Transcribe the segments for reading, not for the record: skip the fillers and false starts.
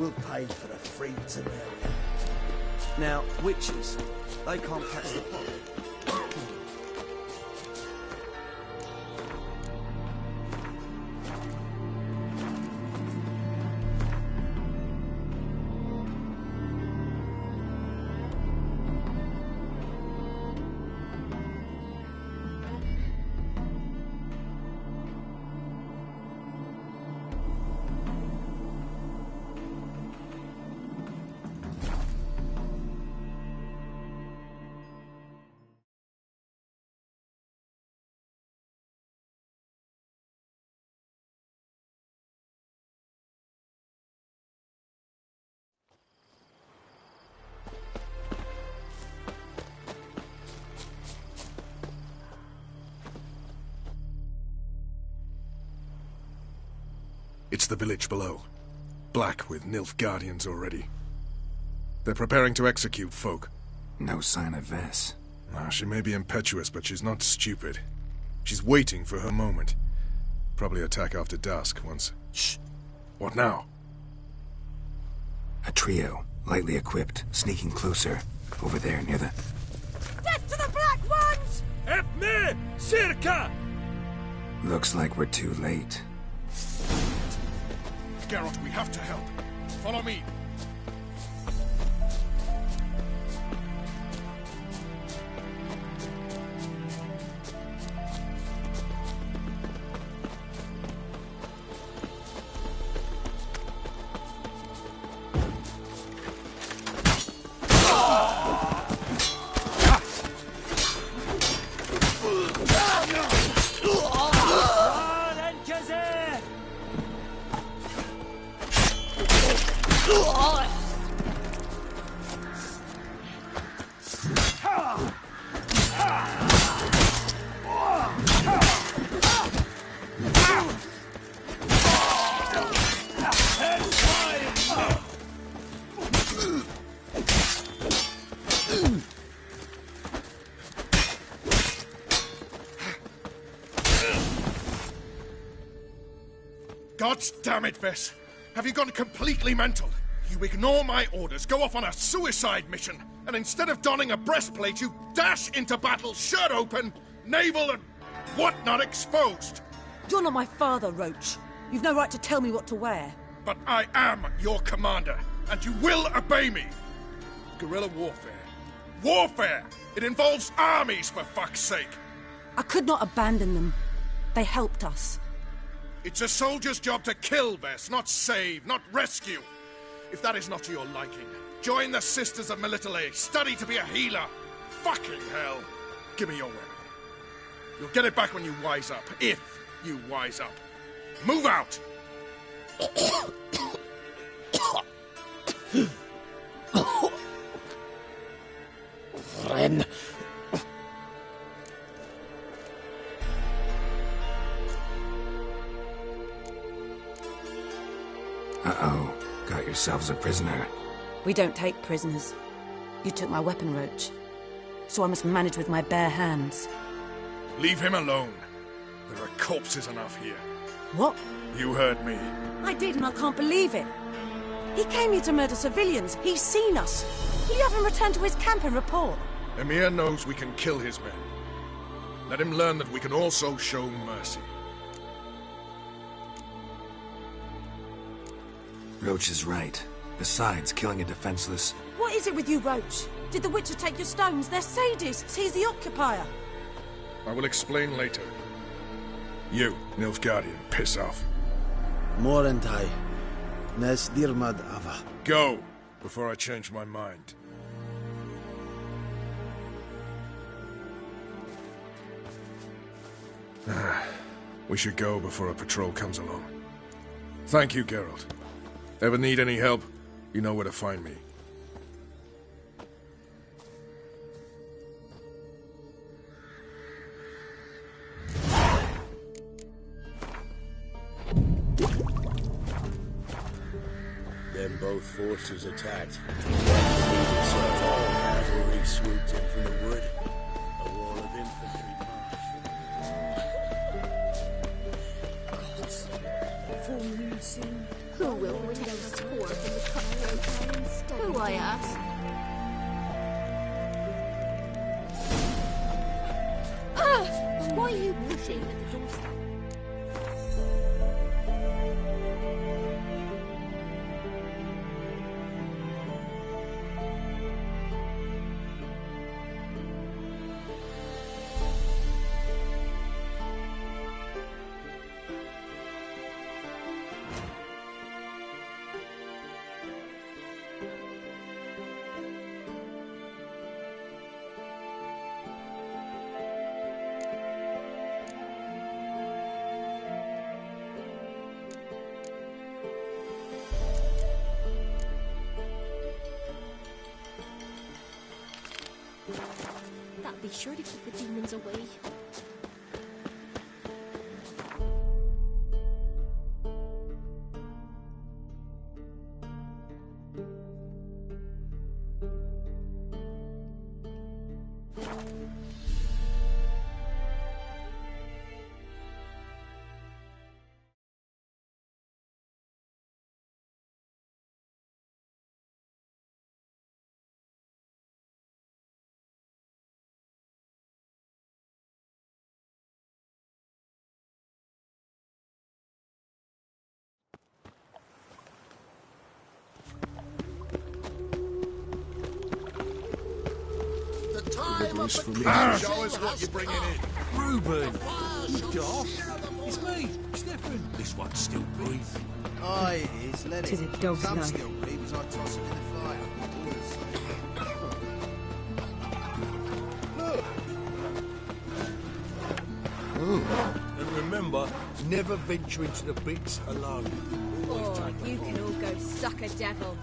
We'll pay for the free to marry. Now, witches, they can't catch the pot. It's the village below. Black with Nilfgaardians already. They're preparing to execute folk. No sign of Vess. She may be impetuous, but she's not stupid. She's waiting for her moment. Probably attack after dusk once... Shh! What now? A trio, lightly equipped, sneaking closer. Over there, near the... Death to the Black Ones! Help me! Circa! Looks like we're too late. Geralt, we have to help. Follow me. God damn it, Vess! Have you gone completely mental? You ignore my orders, go off on a suicide mission, and instead of donning a breastplate, you dash into battle, shirt open, navel and whatnot exposed! You're not my father, Roach. You've no right to tell me what to wear. But I am your commander, and you will obey me! Guerrilla warfare. Warfare! It involves armies, for fuck's sake! I could not abandon them. They helped us. It's a soldier's job to kill, Vess, not save, not rescue. If that is not to your liking, join the Sisters of Melitele, study to be a healer. Fucking hell. Give me your weapon. You'll get it back when you wise up, if you wise up. Move out! Ren. Uh-oh. Got yourselves a prisoner. We don't take prisoners. You took my weapon, Roach. So I must manage with my bare hands. Leave him alone. There are corpses enough here. What? You heard me. I did, and I can't believe it. He came here to murder civilians. He's seen us. Will you have him return to his camp and report? Emir knows we can kill his men. Let him learn that we can also show mercy. Roach is right. Besides, killing a defenseless... What is it with you, Roach? Did the Witcher take your stones? They're sadists. He's the occupier. I will explain later. You, Nilfgaardian, piss off. Morentai. Nes Dirmad Ava. Go, before I change my mind. We should go before a patrol comes along. Thank you, Geralt. Ever need any help, you know where to find me. Then both forces attacked. All cavalry swooped in from the wood. A wall of infantry marched. Gods, for me sin, Who will protect Tor from the cutthroat? Who, I ask? Why are you pushing at the doorstep? That'll be sure to keep the demons away. Show us what you're bringing in. Reuben! You daft? It's me, Stefan. This one's still breathing. Aye, it is. Let it. Tis a dog's Some life. still breathe as I toss it in the fire. And remember, never venture into the bits alone. Oh, you can all go suck a devil.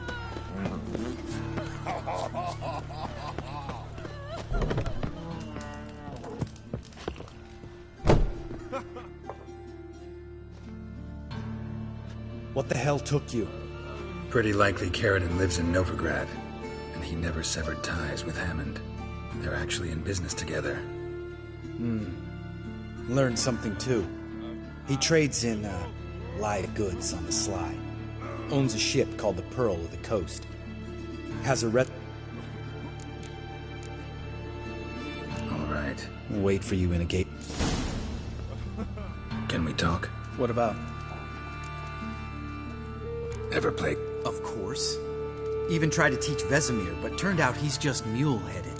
What the hell took you? Pretty likely Carradine lives in Novigrad, and he never severed ties with Hammond. They're actually in business together. Learned something too. He trades in, live goods on the sly. Owns a ship called the Pearl of the Coast. Has a All right. We'll wait for you in a gate. Can we talk? What about? Ever play? Of course. Even tried to teach Vesemir, but turned out he's just mule-headed.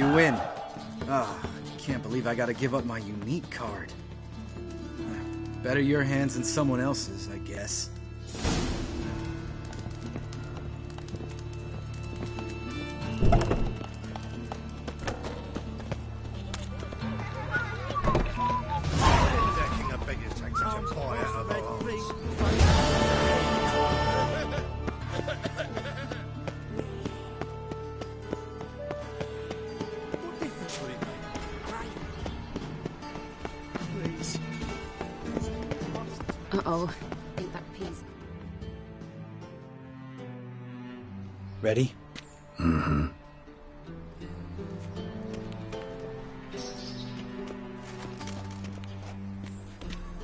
You win. Ah, can't believe I gotta give up my unique card. Better your hands than someone else's, I guess. Uh-oh. Think that piece. Ready? Mm-hmm.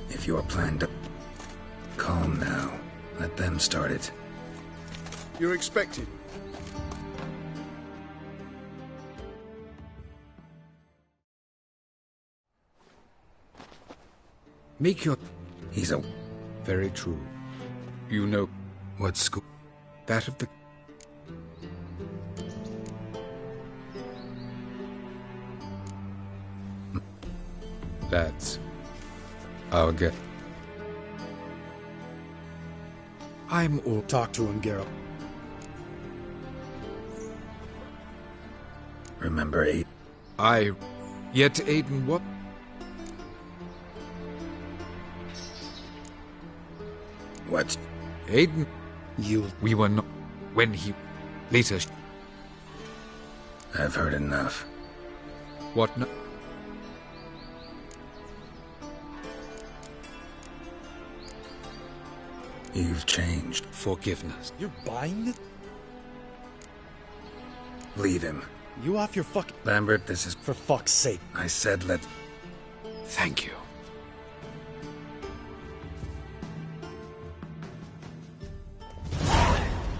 If your plan to... Calm now. Let them start it. You're expected. Mikyo... He's a... Very true. You know... What school? That of the... Lads. I'll get... I'm all... Talk to him, Geralt. Remember Aiden? I... Yet Aiden what? What? Aiden... You... We were not... When he... Later... I've heard enough. What no... You've changed. Forgiveness. You're buying it? Leave him. You off your fuck... Lambert, this is... For fuck's sake. I said let... Thank you.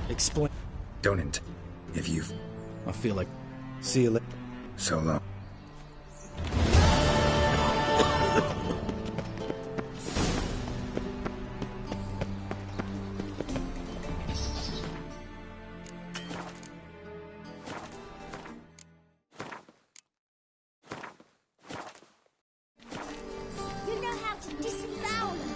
Explain... Don't If you've... I feel like... See you later. So long. You know how to disavow them.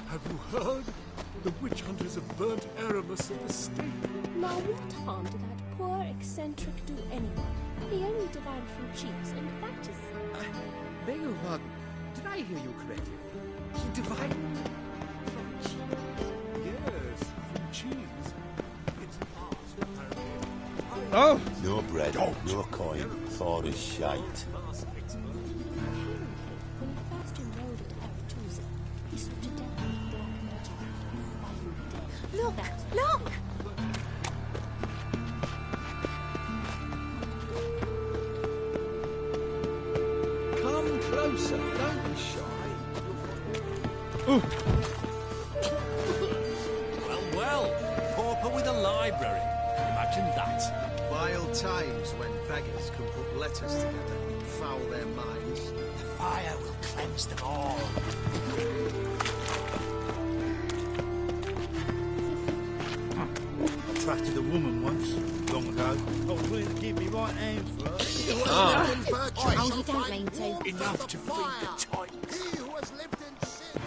Have you heard? The witch hunters have burnt Aramis at the stake. Now what harm did that poor eccentric do anyone? He only divined from cheese, and that is... Beg your pardon. Did I hear you correctly? He divided from cheese. Yes, from cheese. It's art, apparently. Oh! No bread, no coin, for is shite. When he first enrolled at Aretusa, he sought to death with black magic. Look! Look! Come closer. Don't be shy. Well, pauper with a library. Imagine that. Vile times when beggars can put letters together and foul their minds. The fire will cleanse them all. I trafficked a woman once, long ago. I was willing to give me right hand for her. Oh, you don't mean to. Enough to feed the toys. He who has lived in sin.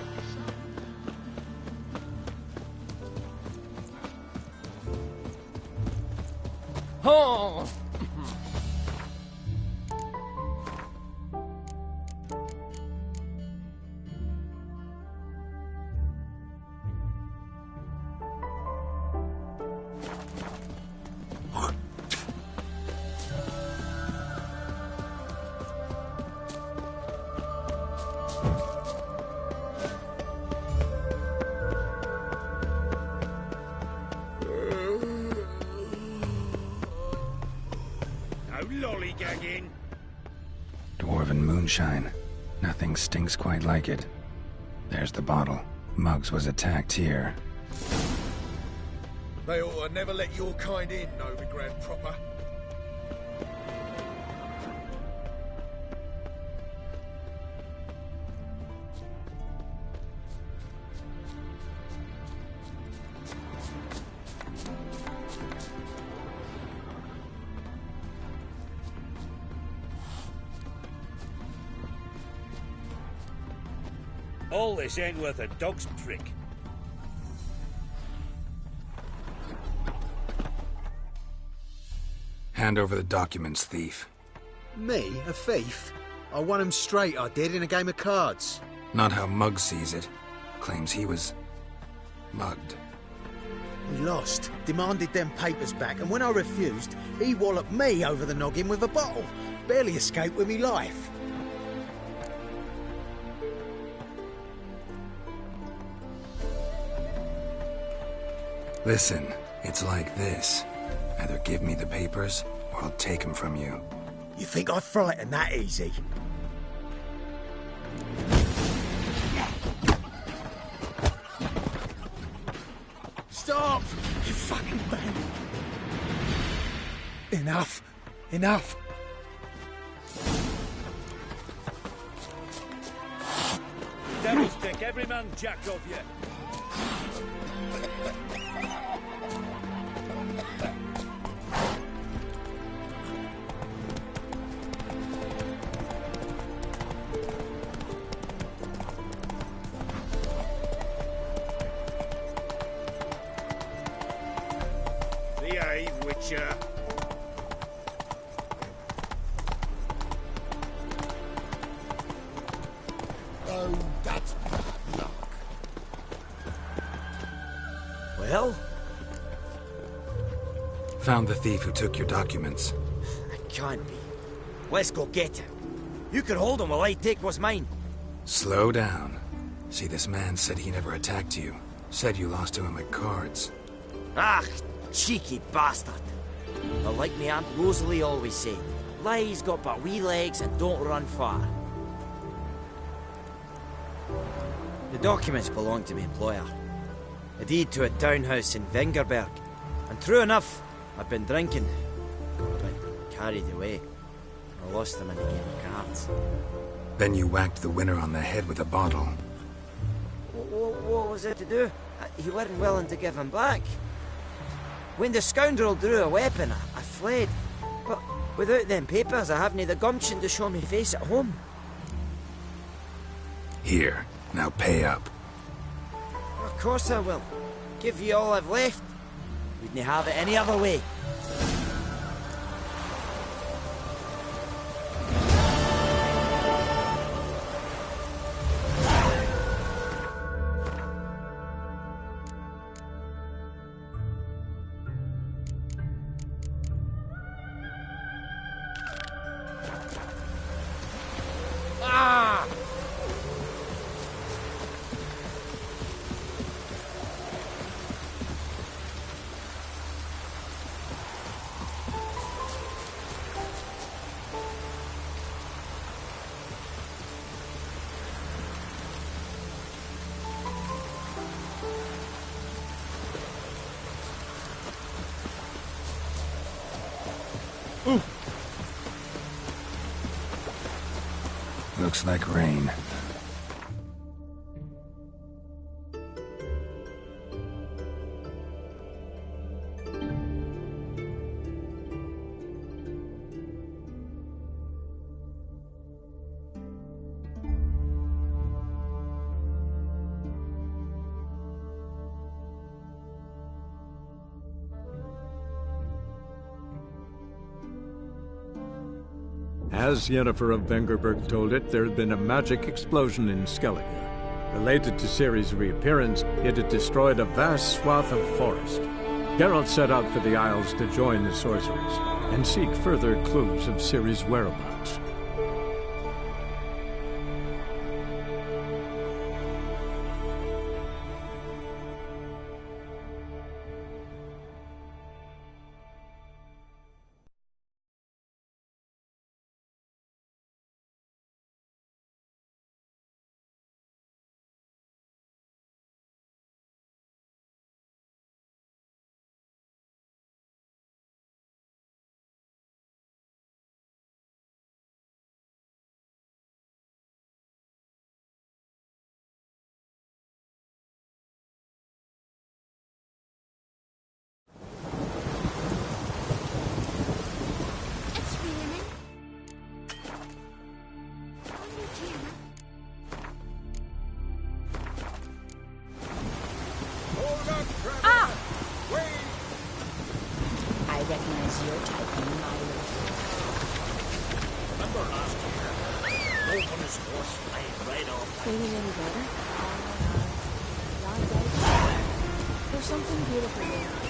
Oh! and moonshine. Nothing stinks quite like it. There's the bottle. Muggs was attacked here. They ought to never let your kind in, Novigrad proper. All this ain't worth a dog's prick. Hand over the documents, thief. Me? A thief? I won 'em straight, I did, in a game of cards. Not how Muggs sees it. Claims he was mugged. We lost, demanded them papers back, and when I refused, he walloped me over the noggin with a bottle. Barely escaped with me life. Listen, it's like this. Either give me the papers, or I'll take them from you. You think I frighten that easy? Stop! You fucking man! Enough! Enough! Devils take every man jack of you. Behave, Witcher. Oh, that's bad luck. Well? Found the thief who took your documents. It can't be. Let's go get him. You can hold him while I take what's mine. Slow down. See, this man said he never attacked you. Said you lost to him at cards. Ah, cheeky bastard. But like me Aunt Rosalie always said, lies got but wee legs and don't run far. The documents belong to my employer. A deed to a townhouse in Vengerberg. And true enough, I've been drinking. Got carried away. I lost them in a game of cards. Then you whacked the winner on the head with a bottle. What was it to do? You weren't willing to give him back. When the scoundrel drew a weapon, I fled. But without them papers, I haven't the gumption to show me face at home. Here, now pay up. Of course I will. Give you all I've left. Wouldn't have it any other way. Looks like rain. As Yennefer of Vengerberg told it, there had been a magic explosion in Skellige. Related to Ciri's reappearance, it had destroyed a vast swath of forest. Geralt set out for the Isles to join the sorcerers and seek further clues of Ciri's whereabouts. Ah! I recognize your type in miles. Remember last year? Open his horse laid right off. Feeling any better? There's something beautiful there.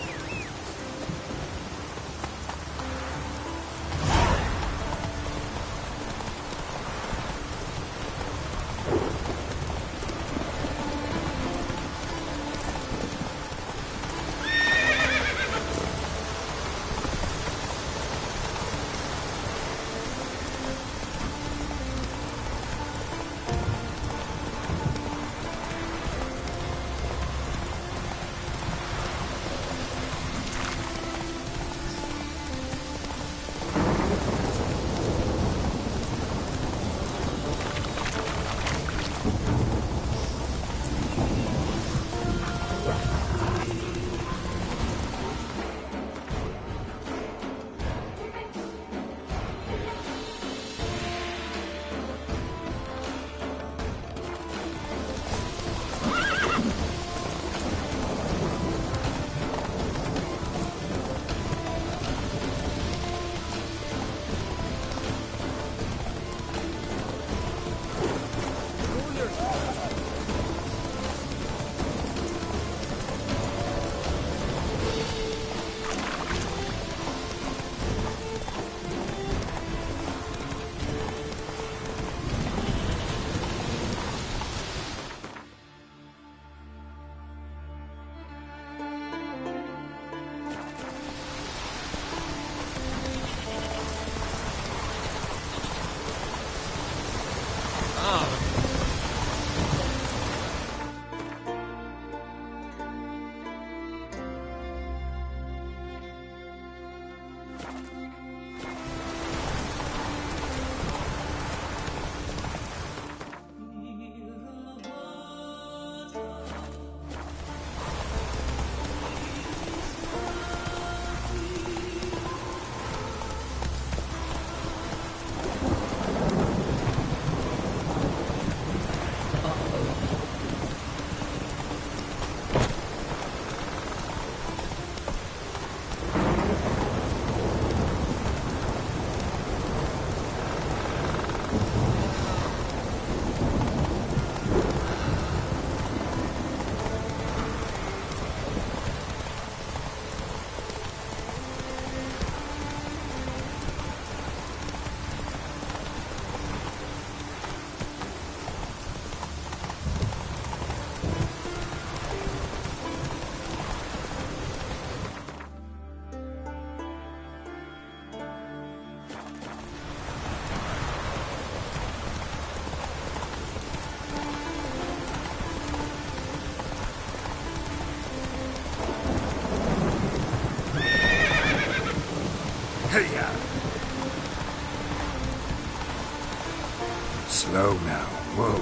Slow now. Whoa.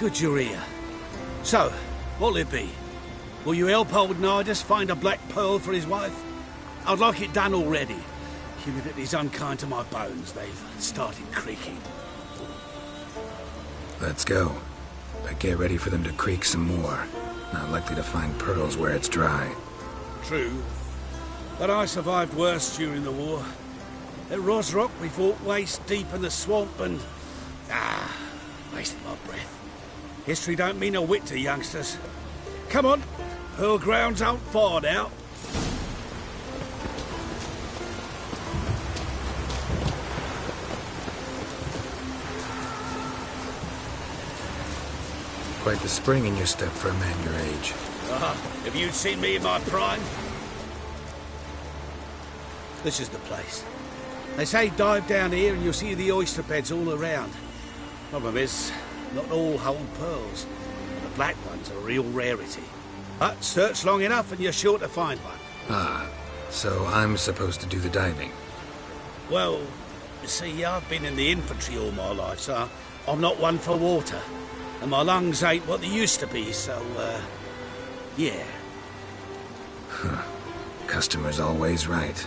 Good you're here. So, what'll it be? Will you help old Nidus find a black pearl for his wife? I'd like it done already. Given that he's unkind to my bones, they've started creaking. Let's go. But get ready for them to creak some more. Not likely to find pearls where it's dry. True. But I survived worse during the war. At Rosrock, we fought waist deep in the swamp and... wasted my breath. History don't mean a whit to youngsters. Come on, Pearl Grounds aren't far now. Quite the spring in your step for a man your age. Have you seen me in my prime? This is the place. They say dive down here and you'll see the oyster beds all around. Problem is, not all hold pearls. The black ones are a real rarity. But search long enough and you're sure to find one. So I'm supposed to do the diving. Well, you see, I've been in the infantry all my life, so I'm not one for water. And my lungs ain't what they used to be, so, yeah. Customer's always right.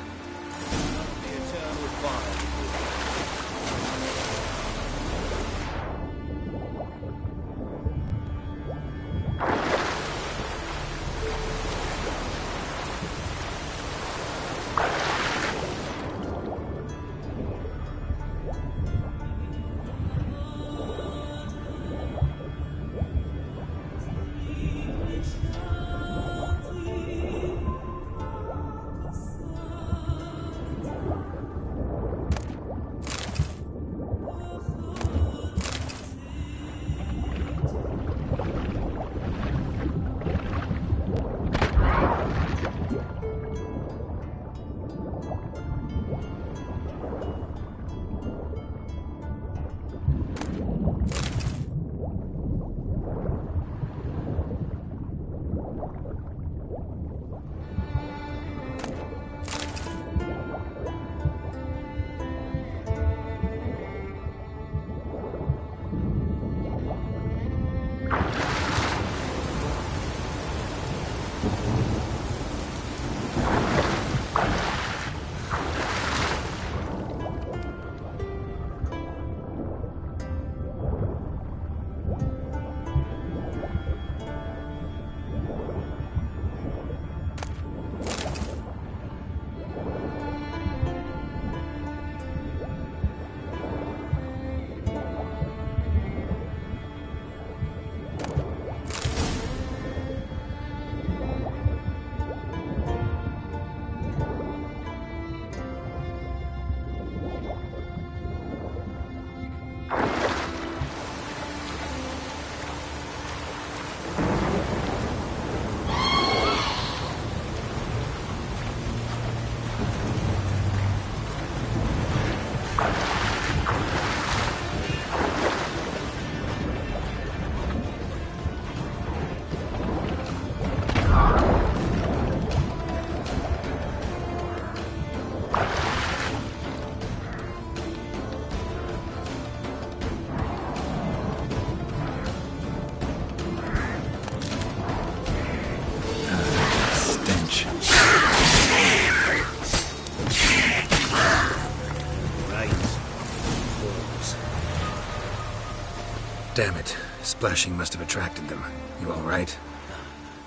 Damn it. Splashing must have attracted them. You all right?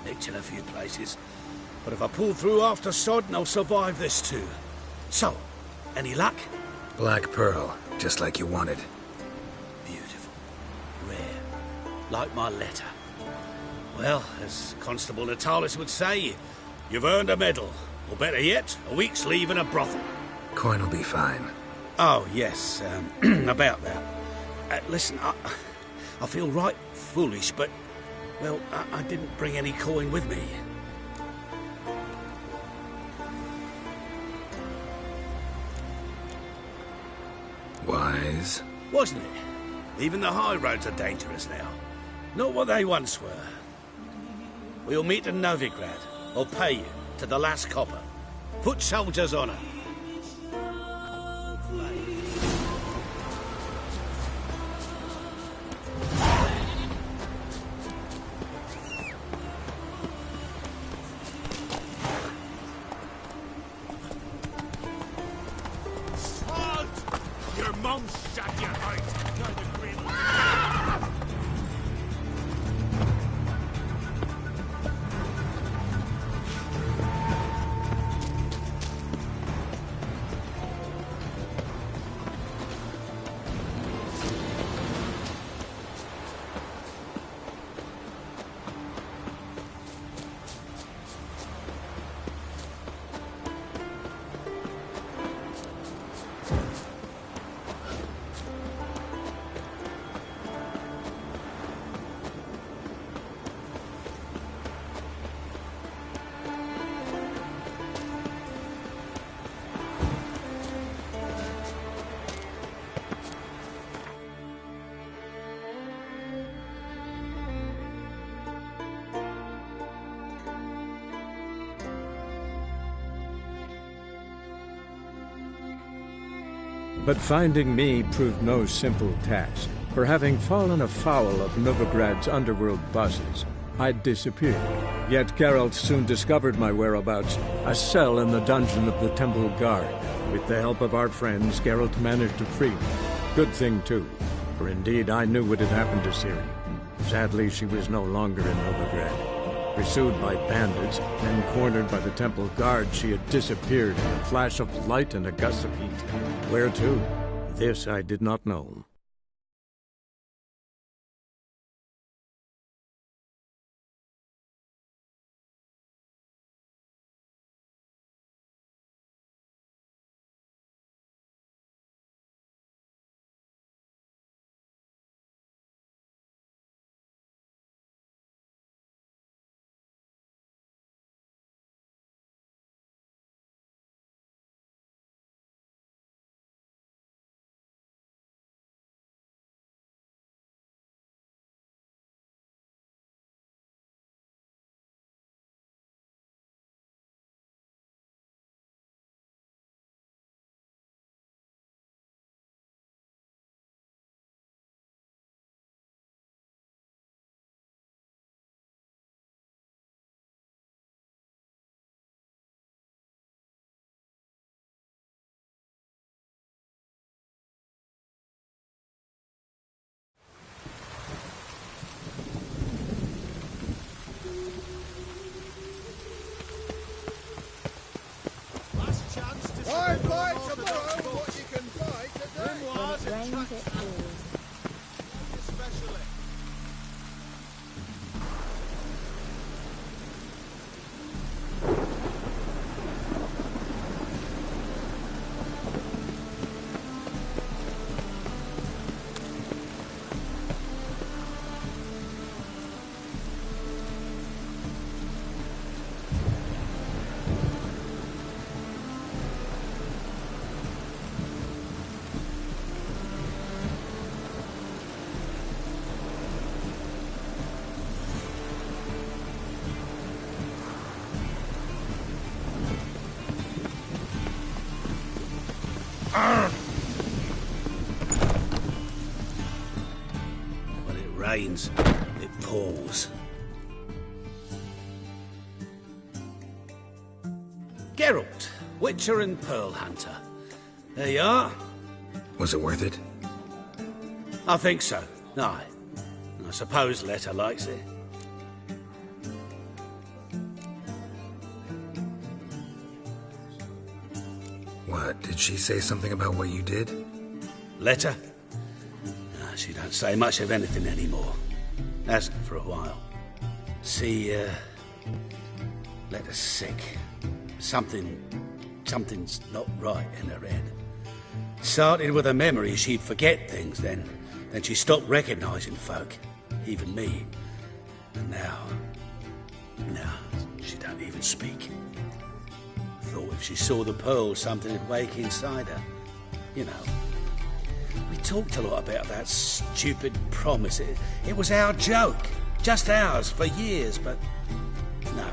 Nicked in a few places. But if I pull through after Sodden, I'll survive this too. So, any luck? Black pearl, just like you wanted. Beautiful. Rare. Like my letter. Well, as Constable Natalis would say, you've earned a medal. Or better yet, a week's leave in a brothel. Coin will be fine. Oh, yes, about that. Listen, I feel right foolish, but, well, I didn't bring any coin with me. Wise. Wasn't it? Even the high roads are dangerous now. Not what they once were. We'll meet in Novigrad. I'll pay you to the last copper. Foot soldier's honor. But finding me proved no simple task, for having fallen afoul of Novigrad's underworld bosses, I'd disappeared. Yet Geralt soon discovered my whereabouts, a cell in the dungeon of the Temple Guard. With the help of our friends, Geralt managed to free me. Good thing, too, for indeed I knew what had happened to Ciri. Sadly, she was no longer in Novigrad. Pursued by bandits, then cornered by the Temple Guard, she had disappeared in a flash of light and a gust of heat. Where to? This I did not know. Buy tomorrow what you can buy today. When it rains, it pours. Especially. When it rains, it pours. Geralt, Witcher and Pearl Hunter. There you are. Was it worth it? I think so. Aye. I suppose Letta likes it. What, did she say something about what you did? Letta? Nah, she don't say much of anything anymore. Hasn't for a while. See, Letta's sick. Something's not right in her head. Started with a memory she'd forget things, then she stopped recognising folk, even me. And now she don't even speak. Thought if she saw the pearl, something would wake inside her. You know, we talked a lot about that stupid promise. It was our joke, just ours for years, but no,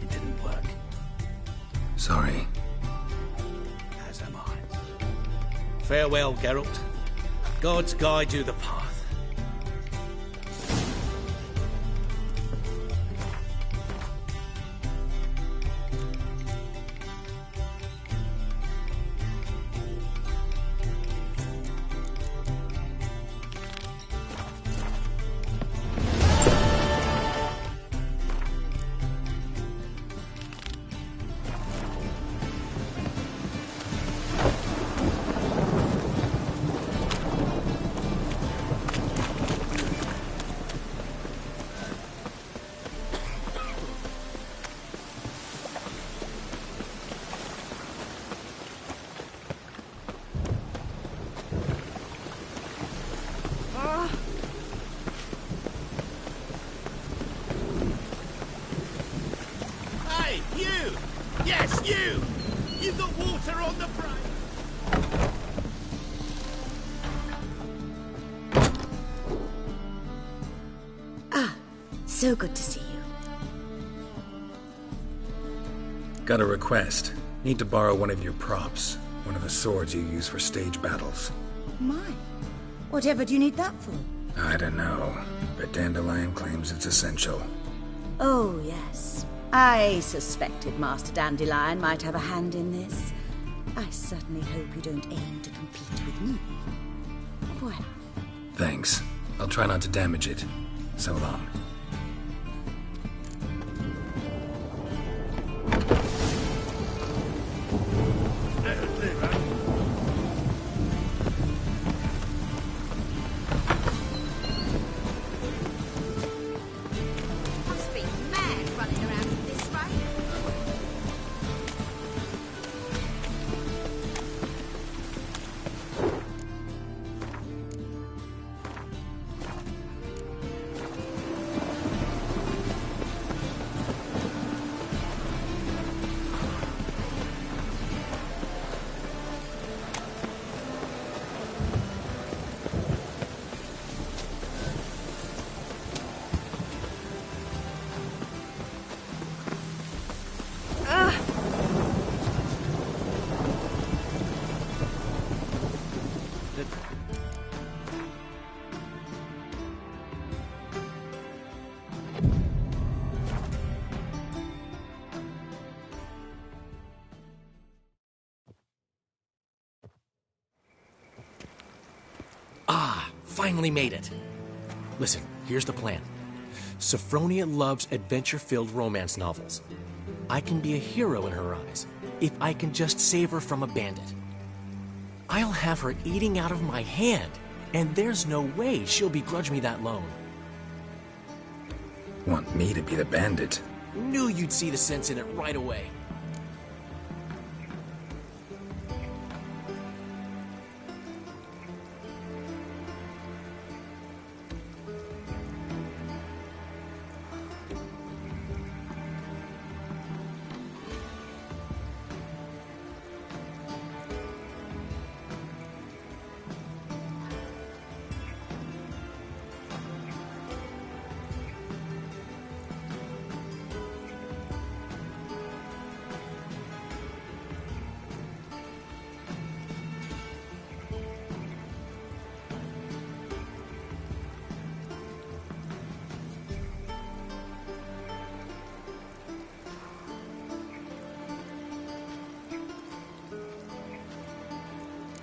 it didn't work. Sorry. As am I. Farewell, Geralt. Gods guide you the path. You've got water on the brain! Ah, so good to see you. Got a request. Need to borrow one of your props. One of the swords you use for stage battles. My. Whatever do you need that for? I don't know, but Dandelion claims it's essential. Oh, yes. I suspected Master Dandelion might have a hand in this. I certainly hope you don't aim to compete with me. Voilà. Thanks. I'll try not to damage it. So long. Must be mad running around in this way. Finally made it. Listen, here's the plan. Sophronia loves adventure-filled romance novels. I can be a hero in her eyes if I can just save her from a bandit. I'll have her eating out of my hand, and there's no way she'll begrudge me that loan. Want me to be the bandit? Knew you'd see the sense in it right away.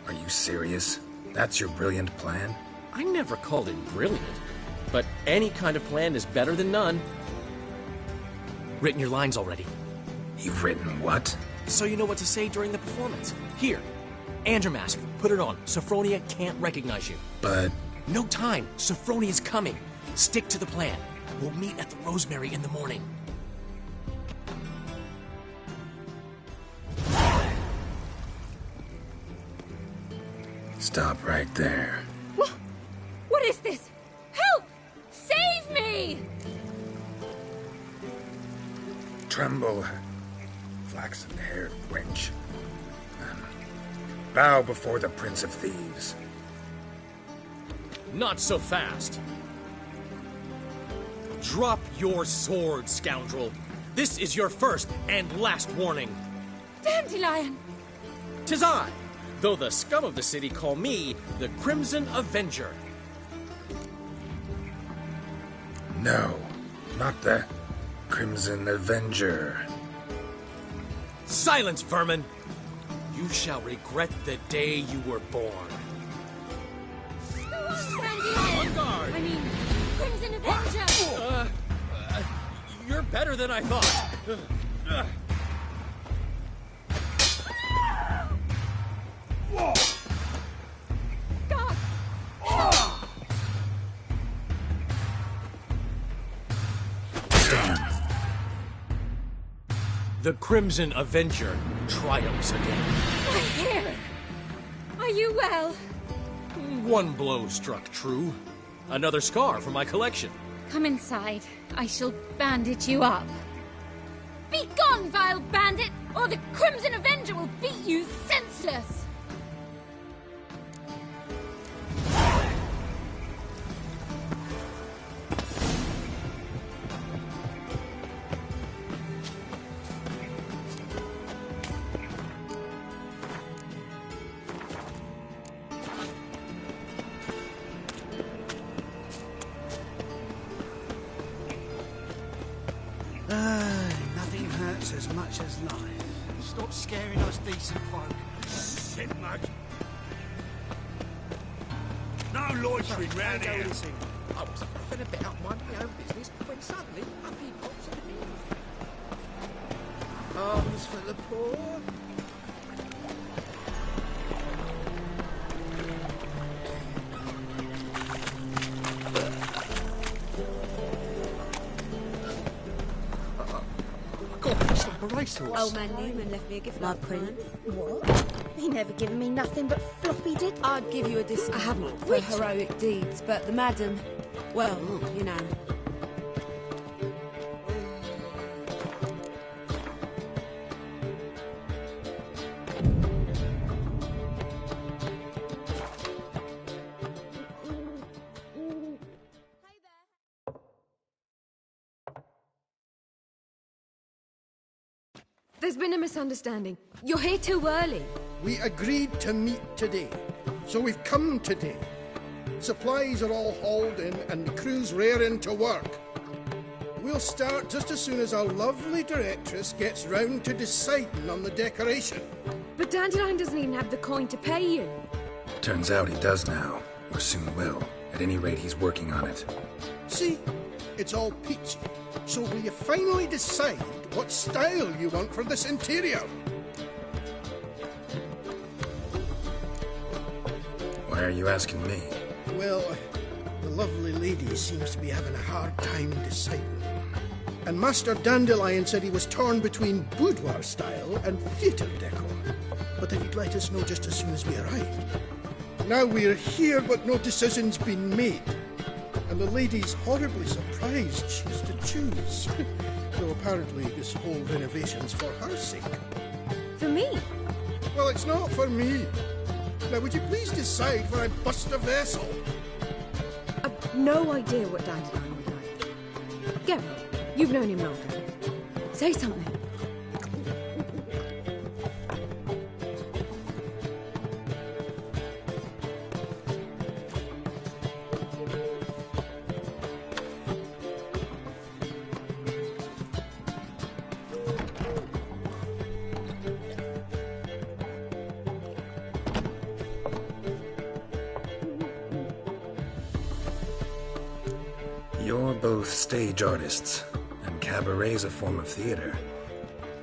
Are you serious? That's your brilliant plan? I never called it brilliant, but any kind of plan is better than none. Written your lines already. You've written what? So you know what to say during the performance. Here, Andrew Mask, put it on. Sophronia can't recognize you. But... No time. Sophronia's coming. Stick to the plan. We'll meet at the Rosemary in the morning. Stop right there. What is this? Help! Save me! Tremble, flaxen-haired wench. Bow before the Prince of Thieves. Not so fast. Drop your sword, scoundrel. This is your first and last warning. Dandelion! 'Tis I, though the scum of the city call me the Crimson Avenger. No, not the Crimson Avenger. Silence, vermin! You shall regret the day you were born. Dandelion! I mean, Crimson Avenger! You're better than I thought. God! The Crimson Avenger triumphs again. My hair! Are you well? One blow struck true. Another scar from my collection. Come inside. I shall bandage you up. Be gone, vile bandit, or the Crimson Avenger will beat you senseless! Nothing hurts as much as life. Stop scaring us decent folk. Sit mug. No loitering round here. I was puffing about minding my own business when suddenly up he pops at me. Arms for the poor. Racehorse. Old man Newman left me a gift last time. What? He never given me nothing but floppy did. I'd give you a discount. I haven't. For heroic deeds, but the madam, well, you know. There's been a misunderstanding. You're here too early. We agreed to meet today, so we've come today. Supplies are all hauled in and the crew's raring to work. We'll start just as soon as our lovely directress gets round to deciding on the decoration. But Dandelion doesn't even have the coin to pay you. Turns out he does now, or soon will. At any rate, he's working on it. See, it's all peachy. So will you finally decide what style you want for this interior? Why are you asking me? Well, the lovely lady seems to be having a hard time deciding. And Master Dandelion said he was torn between boudoir style and theatre decor. But that he'd let us know just as soon as we arrived. Now we're here, but no decision's been made. And the lady's horribly surprised she's to choose. Though apparently this whole renovation's for her sake. For me? Well, it's not for me. Now, would you please decide where I bust a vessel? I've no idea what Dandelion would like. Geralt, you've known him longer. Say something. You're both stage artists, and cabaret's a form of theater.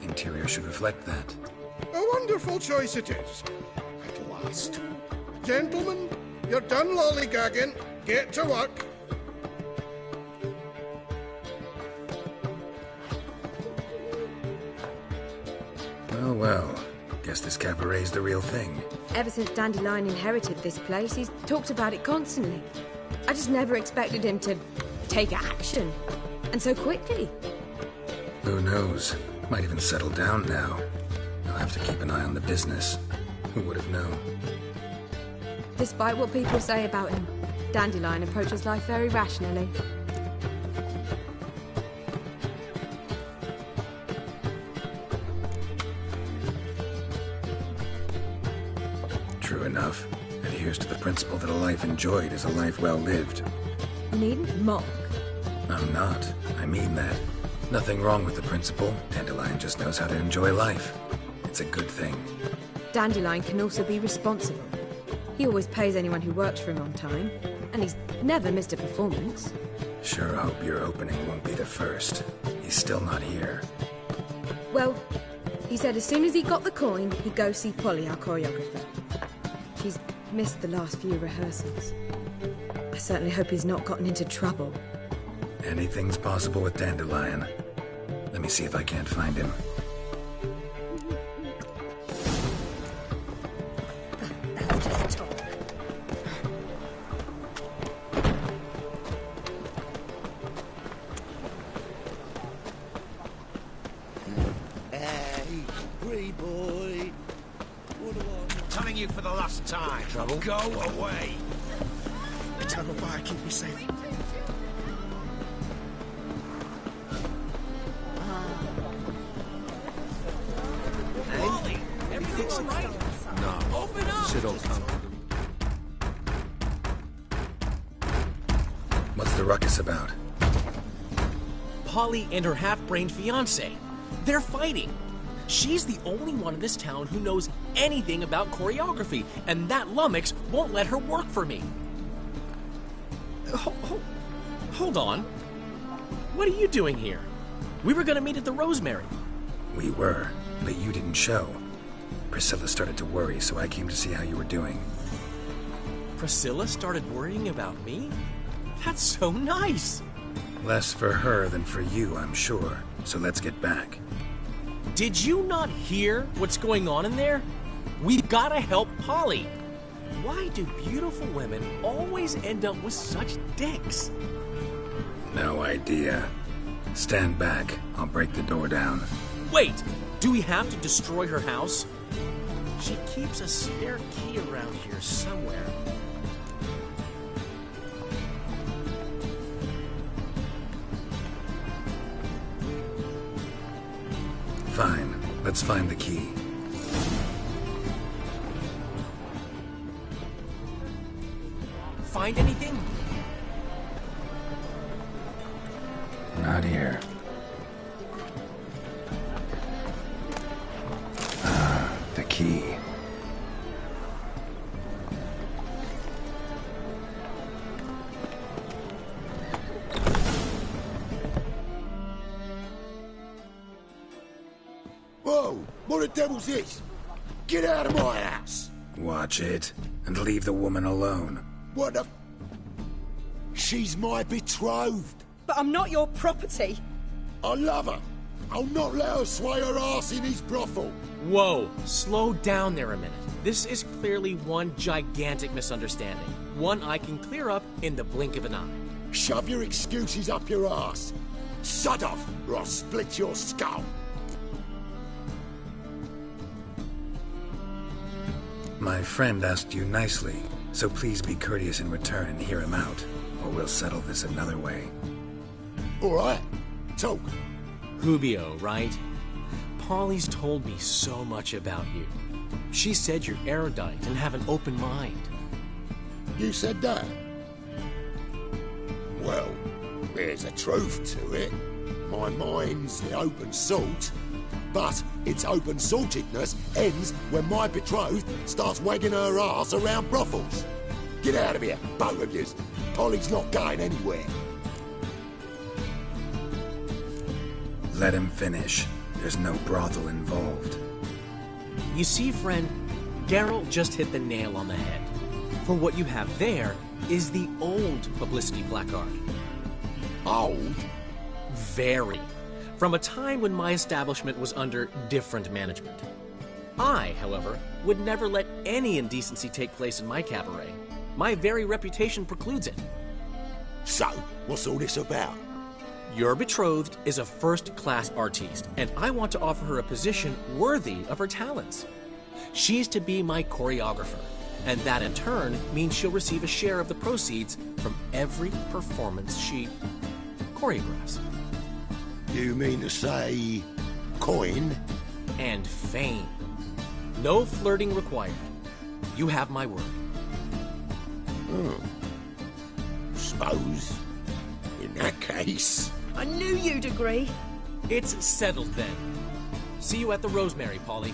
Interior should reflect that. A wonderful choice it is. At last. Gentlemen, you're done lollygagging. Get to work. Well, well. Guess this cabaret's the real thing. Ever since Dandelion inherited this place, he's talked about it constantly. I just never expected him to take action. And so quickly. Who knows? Might even settle down now. I'll have to keep an eye on the business. Who would have known? Despite what people say about him, Dandelion approaches life very rationally. True enough. Adheres to the principle that a life enjoyed is a life well lived. You needn't mock. I'm not. I mean that. Nothing wrong with the principle. Dandelion just knows how to enjoy life. It's a good thing. Dandelion can also be responsible. He always pays anyone who works for him on time, and he's never missed a performance. Sure hope your opening won't be the first. He's still not here. Well, he said as soon as he got the coin, he'd go see Polly, our choreographer. She's missed the last few rehearsals. I certainly hope he's not gotten into trouble. Anything's possible with Dandelion. Let me see if I can't find him. That's just talk. Hey, free boy. What do I... Telling you for the last time. Trouble? Go away. It's our bar, keep me safe. Wally, everything all right? No. Open up. Sit all calm. What's the ruckus about? Polly and her half-brained fiancé. They're fighting. She's the only one in this town who knows anything about choreography, and that lummox won't let her work for me. Hold on. What are you doing here? We were gonna meet at the Rosemary. We were, but you didn't show. Priscilla started to worry, so I came to see how you were doing. Priscilla started worrying about me? That's so nice! Less for her than for you, I'm sure. So let's get back. Did you not hear what's going on in there? We've gotta help Polly. Why do beautiful women always end up with such dicks? No idea. Stand back. I'll break the door down. Wait! Do we have to destroy her house? She keeps a spare key around here somewhere. Fine. Let's find the key. Find anything? Not here. Ah, the key. Whoa! What the devil's this? Get out of my house! Watch it, and leave the woman alone. What the... She's my betrothed. But I'm not your property. I love her. I'll not let her sway her ass in his brothel. Whoa, slow down there a minute. This is clearly one gigantic misunderstanding. One I can clear up in the blink of an eye. Shove your excuses up your ass. Sod off, or I'll split your skull. My friend asked you nicely, so please be courteous in return and hear him out, or we'll settle this another way. All right, talk. Hubio, right? Polly's told me so much about you. She said you're erudite and have an open mind. You said that? Well, there's a truth to it. My mind's the open salt, but its open saltedness ends when my betrothed starts wagging her ass around brothels. Get out of here, both of yous. Polly's not going anywhere. Let him finish. There's no brothel involved. You see, friend, Geralt just hit the nail on the head. For what you have there is the old publicity placard. Old? Very. From a time when my establishment was under different management. I, however, would never let any indecency take place in my cabaret. My very reputation precludes it. So, what's all this about? Your betrothed is a first-class artiste, and I want to offer her a position worthy of her talents. She's to be my choreographer, and that in turn means she'll receive a share of the proceeds from every performance she choreographs. You mean to say... coin? And fame. No flirting required. You have my word. Suppose. In that case... I knew you'd agree. It's settled then. See you at the Rosemary, Polly.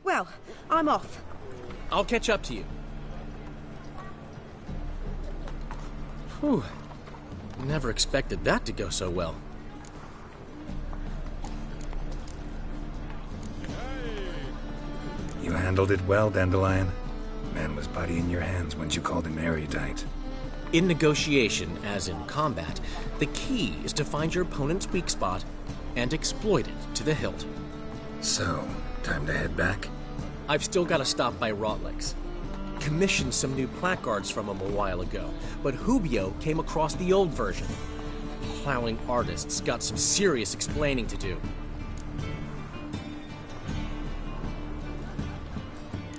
Well, I'm off. I'll catch up to you. Whew. Never expected that to go so well. You handled it well, Dandelion. Man was body in your hands once you called him erudite. In negotiation, as in combat, the key is to find your opponent's weak spot and exploit it to the hilt. So, time to head back? I've still got to stop by Rotlex. Commissioned some new placards from him a while ago, but Hubio came across the old version. Plowing artists got some serious explaining to do.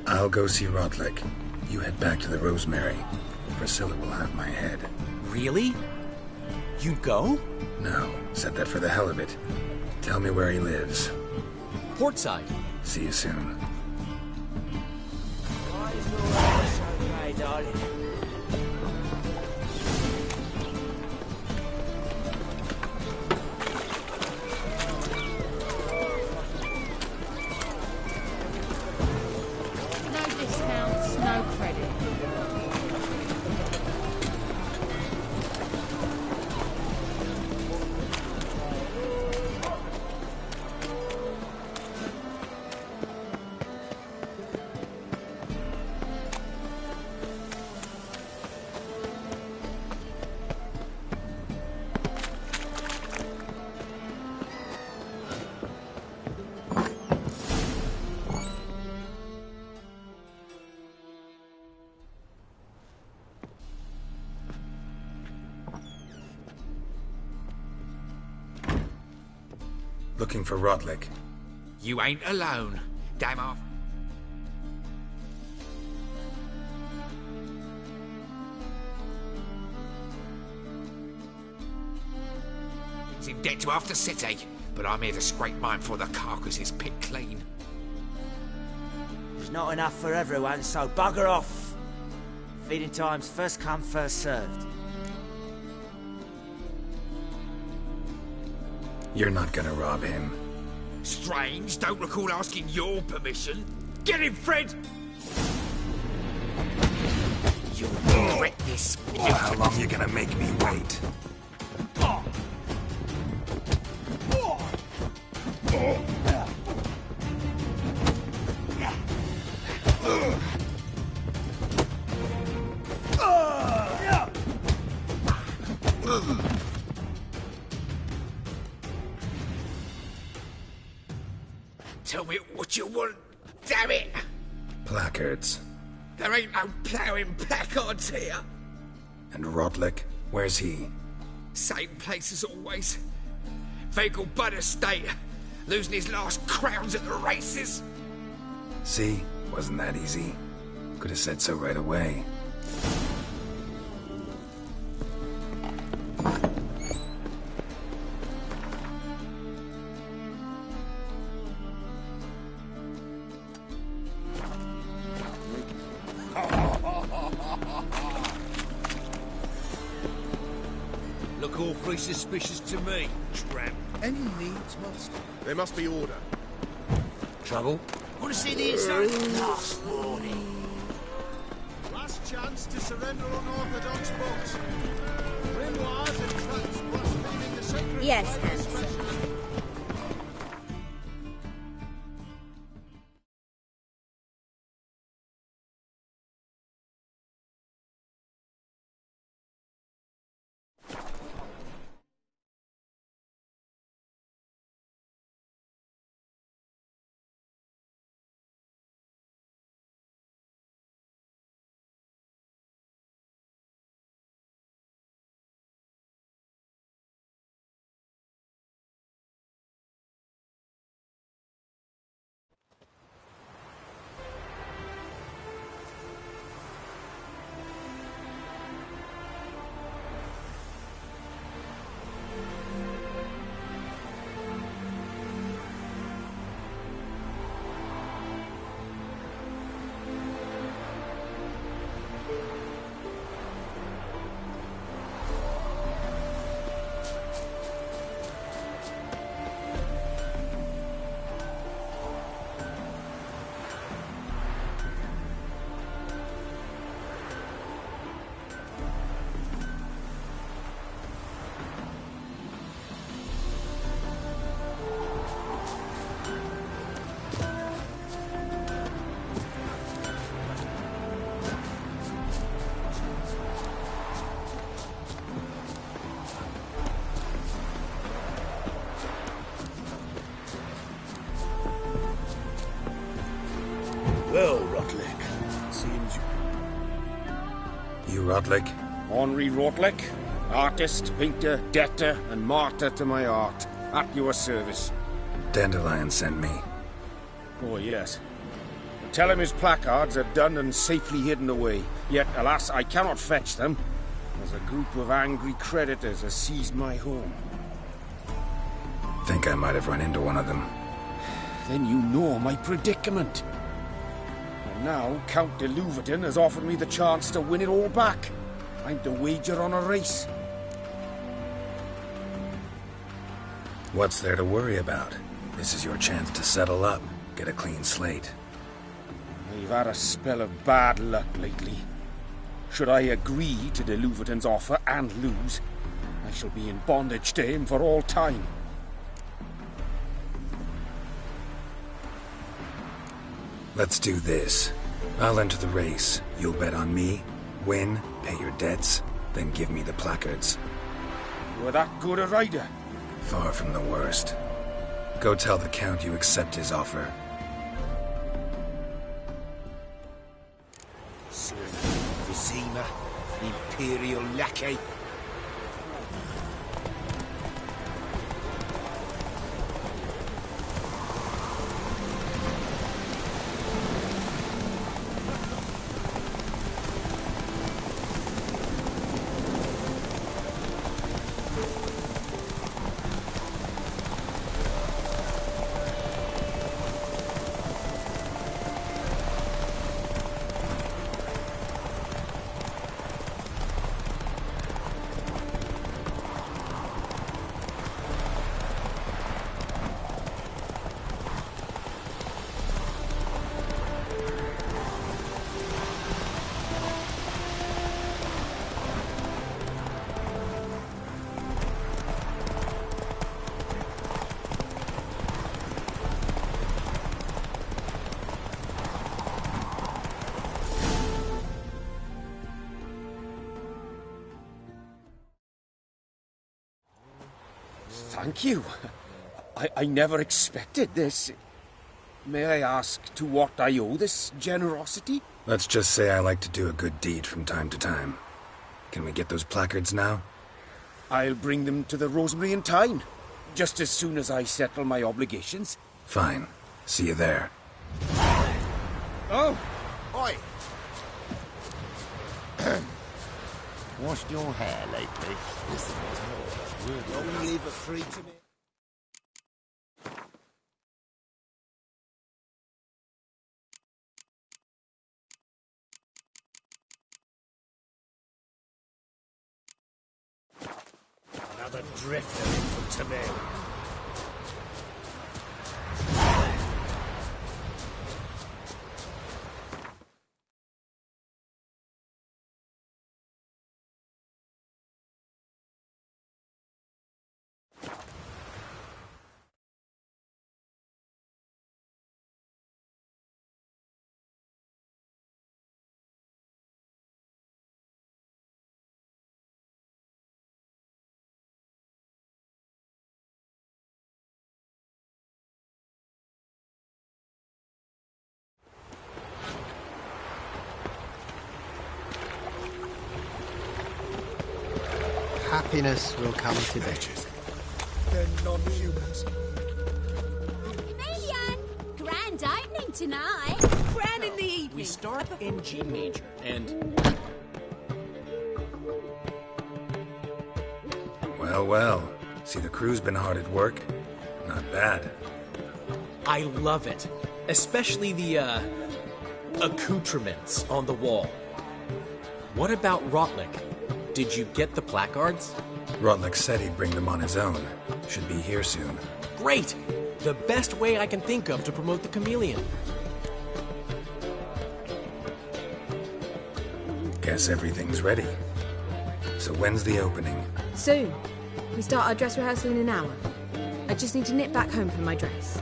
I'll go see Rotlick. You head back to the Rosemary. Priscilla will have my head. Really? You'd go? No, said that for the hell of it. Tell me where he lives. Portside. See you soon. Looking for Rodlick. You ain't alone. Damn off. He's in debt to half the city, but I'm here to scrape mine before the carcass is picked clean. There's not enough for everyone, so bugger off. Feeding time's first come, first served. You're not gonna rob him. Strange, don't recall asking your permission. Get him, Fred! You'll regret this. How long you gonna make me wait? Tell me what you want, damn it! Placards. There ain't no ploughing placards here. And Rodlick? Where's he? Same place as always. Vegal Bud Estate. Losing his last crowns at the races. See? Wasn't that easy. Could have said so right away. Look awfully suspicious to me, tramp. Any needs, Master? There must be order. Trouble? Want to see the inside? Last morning. Last chance to surrender unorthodox books. Grimoires and tracts blaspheming the sacred Yes, Bible Hans. especially. Well, Rodlick, seems You Rodlick? Henri Rodlick, artist, painter, debtor, and martyr to my art, at your service. Dandelion sent me. Oh, yes. Tell him his placards are done and safely hidden away. Yet, alas, I cannot fetch them, as a group of angry creditors has seized my home. Think I might have run into one of them. Then you know my predicament. And now, Count de Louverton has offered me the chance to win it all back. I'm to wager on a race. What's there to worry about? This is your chance to settle up, get a clean slate. I've had a spell of bad luck lately. Should I agree to de Louverton's offer and lose, I shall be in bondage to him for all time. Let's do this. I'll enter the race. You'll bet on me, win, pay your debts, then give me the placards. You're that good a rider? Far from the worst. Go tell the Count you accept his offer. Sir Vizima, Imperial lackey. Thank you. I never expected this. May I ask to what I owe this generosity? Let's just say I like to do a good deed from time to time. Can we get those placards now? I'll bring them to the Rosemary in Tyne, just as soon as I settle my obligations. Fine. See you there. Oh! Oi! Washed your hair lately? Don't leave it free to me. Another drifter from Temeria. Happiness will come to them. They're non-humans. Emilian! Grand opening tonight. Grand in the evening. We start in G major, and... Well, well. See, the crew's been hard at work. Not bad. I love it. Especially the, accoutrements on the wall. What about Rotlick? Did you get the placards? Rotlick said he'd bring them on his own. Should be here soon. Great! The best way I can think of to promote the Chameleon. Guess everything's ready. So when's the opening? Soon. We start our dress rehearsal in an hour. I just need to nip back home for my dress.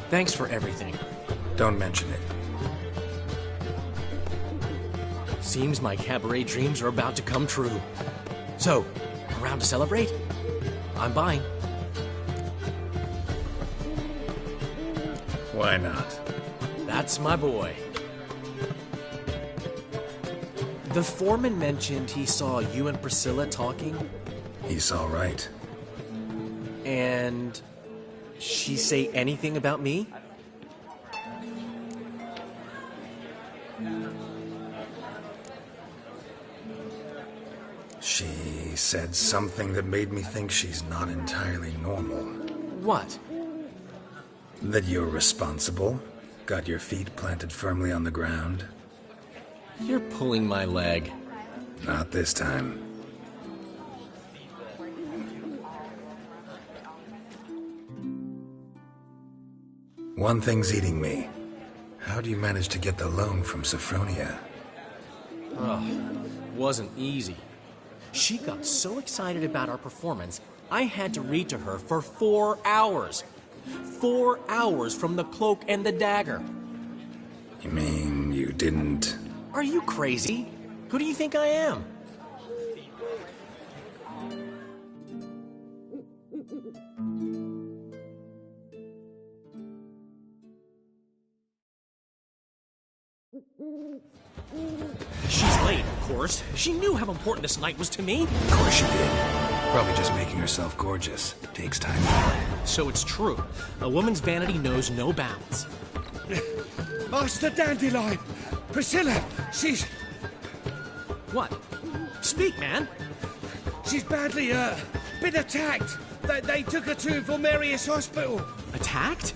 Thanks for everything. Don't mention it. Seems my cabaret dreams are about to come true. So, around to celebrate? I'm buying. Why not? That's my boy. The foreman mentioned he saw you and Priscilla talking. He saw right. And she say anything about me? She said something that made me think she's not entirely normal. What? That you're responsible, got your feet planted firmly on the ground. You're pulling my leg. Not this time. One thing's eating me. How do you manage to get the loan from Sophronia? Oh, wasn't easy. She got so excited about our performance, I had to read to her for 4 hours. 4 hours from the Cloak and the Dagger. You mean you didn't... Are you crazy? Who do you think I am? She's late, of course. She knew how important this night was to me. Of course she did. Probably just making herself gorgeous. Takes time. So it's true. A woman's vanity knows no bounds. Master Dandelion! Priscilla! She's... What? Speak, man! She's badly, been attacked! They took her to Vulmerius Hospital! Attacked?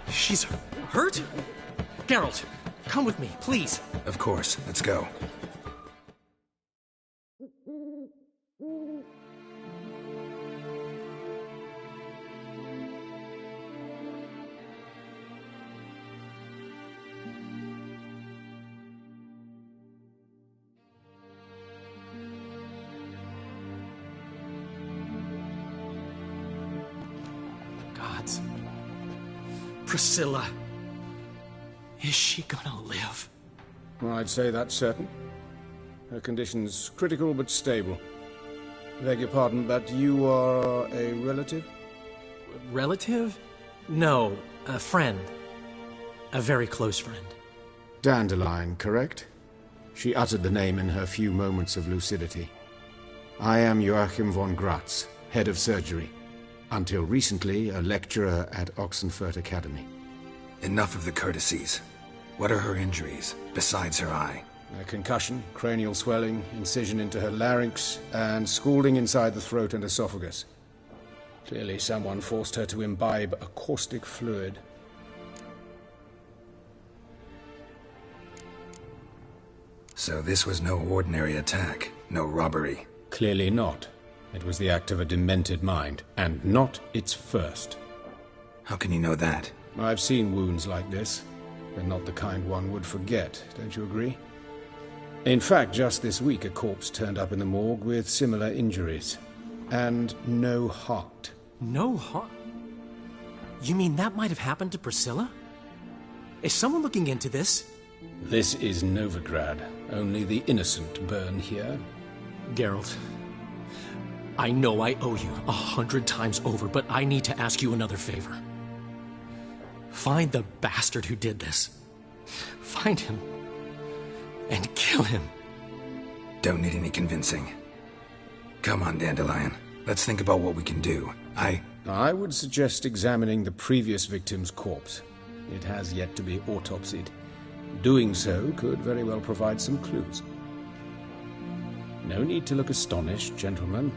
She's hurt? Geralt, come with me, please. Of course. Let's go. Gods. Priscilla. Is she gonna live? Well, I'd say that's certain. Her condition's critical but stable. Beg your pardon, but you are a relative? Relative? No, a friend. A very close friend. Dandelion, correct? She uttered the name in her few moments of lucidity. I am Joachim von Gratz, head of surgery. Until recently, a lecturer at Oxenfurt Academy. Enough of the courtesies. What are her injuries, besides her eye? A concussion, cranial swelling, incision into her larynx, and scalding inside the throat and esophagus. Clearly someone forced her to imbibe a caustic fluid. So this was no ordinary attack, no robbery. Clearly not. It was the act of a demented mind, and not its first. How can you know that? I've seen wounds like this. They're not the kind one would forget, don't you agree? In fact, just this week a corpse turned up in the morgue with similar injuries. And no heart. No heart? You mean that might have happened to Priscilla? Is someone looking into this? This is Novigrad. Only the innocent burn here. Geralt, I know I owe you 100 times over, but I need to ask you another favor. Find the bastard who did this. Find him. And kill him. Don't need any convincing. Come on, Dandelion. Let's think about what we can do. I would suggest examining the previous victim's corpse. It has yet to be autopsied. Doing so could very well provide some clues. No need to look astonished, gentlemen.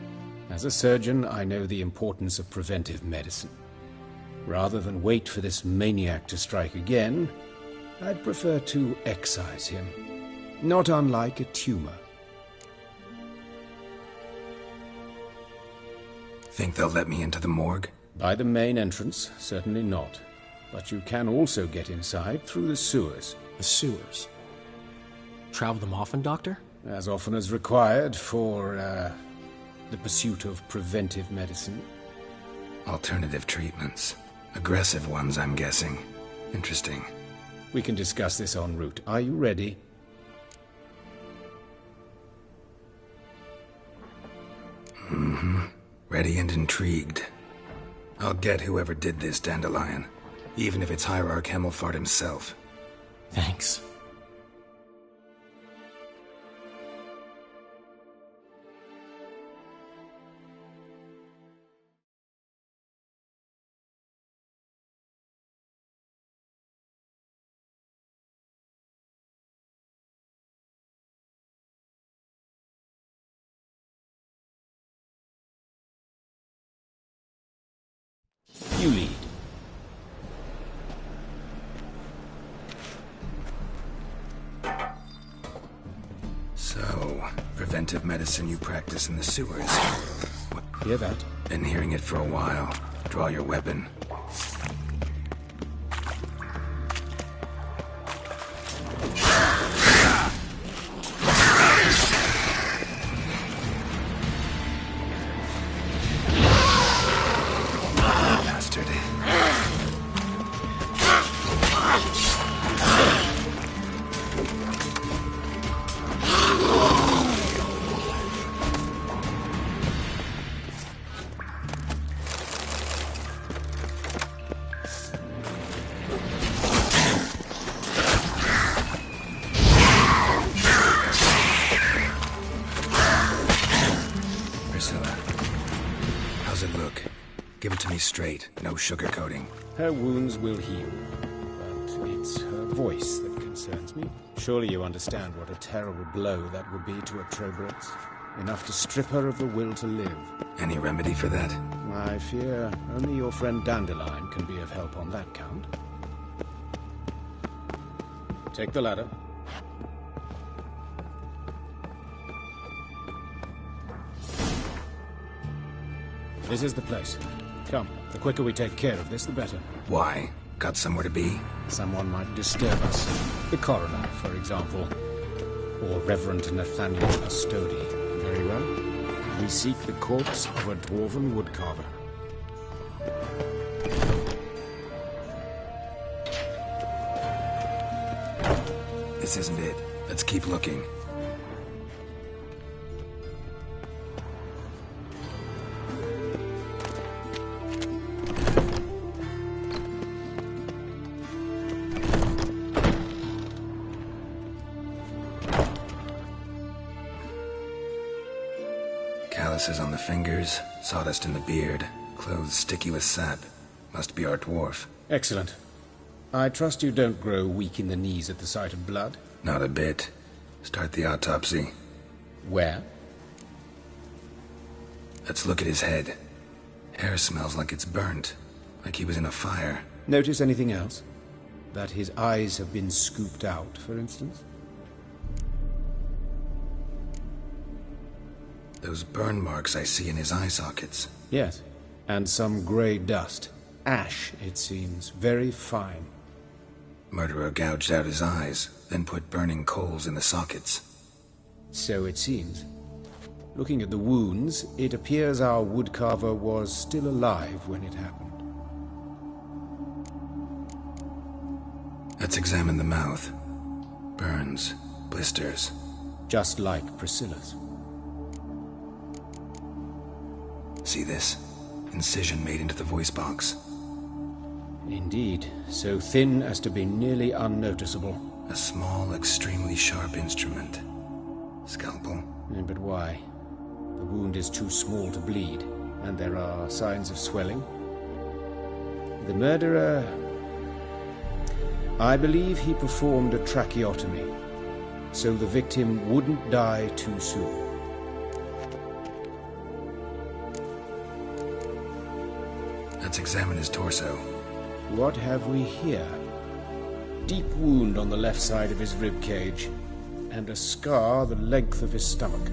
As a surgeon, I know the importance of preventive medicine. Rather than wait for this maniac to strike again, I'd prefer to excise him. Not unlike a tumor. Think they'll let me into the morgue? By the main entrance, certainly not. But you can also get inside through the sewers. The sewers? Travel them often, Doctor? As often as required for, the pursuit of preventive medicine. Alternative treatments. Aggressive ones, I'm guessing. Interesting. We can discuss this en route. Are you ready? Mm-hmm. Ready and intrigued. I'll get whoever did this, Dandelion. Even if it's Hierarch Hemmelfart himself. Thanks. You lead. So, preventive medicine you practice in the sewers. What? Hear that? Been hearing it for a while. Draw your weapon. Bastard. Priscilla, how's it look? Give it to me straight, no sugarcoating. Her wounds will heal, but it's her voice that concerns me. Surely you understand what a terrible blow that would be to a Trobrechts. Enough to strip her of the will to live. Any remedy for that? I fear only your friend Dandelion can be of help on that count. Take the ladder. This is the place. Come, the quicker we take care of this, the better. Why? Got somewhere to be? Someone might disturb us. The coroner, for example. Or Reverend Nathaniel Astodi. Very well. We seek the corpse of a dwarven woodcarver. This isn't it. Let's keep looking. Calluses on the fingers, sawdust in the beard, clothes sticky with sap. Must be our dwarf. Excellent. I trust you don't grow weak in the knees at the sight of blood? Not a bit. Start the autopsy. Where? Let's look at his head. Hair smells like it's burnt, like he was in a fire. Notice anything else? That his eyes have been scooped out, for instance? Those burn marks I see in his eye sockets. Yes, and some grey dust. Ash, it seems. Very fine. Murderer gouged out his eyes, then put burning coals in the sockets. So it seems. Looking at the wounds, it appears our woodcarver was still alive when it happened. Let's examine the mouth. Burns, blisters. Just like Priscilla's. See this? Incision made into the voice box. Indeed, so thin as to be nearly unnoticeable. A small, extremely sharp instrument. Scalpel. But why? The wound is too small to bleed, and there are signs of swelling. The murderer... I believe he performed a tracheotomy, so the victim wouldn't die too soon. Let's examine his torso. What have we here? Deep wound on the left side of his rib cage, and a scar the length of his stomach.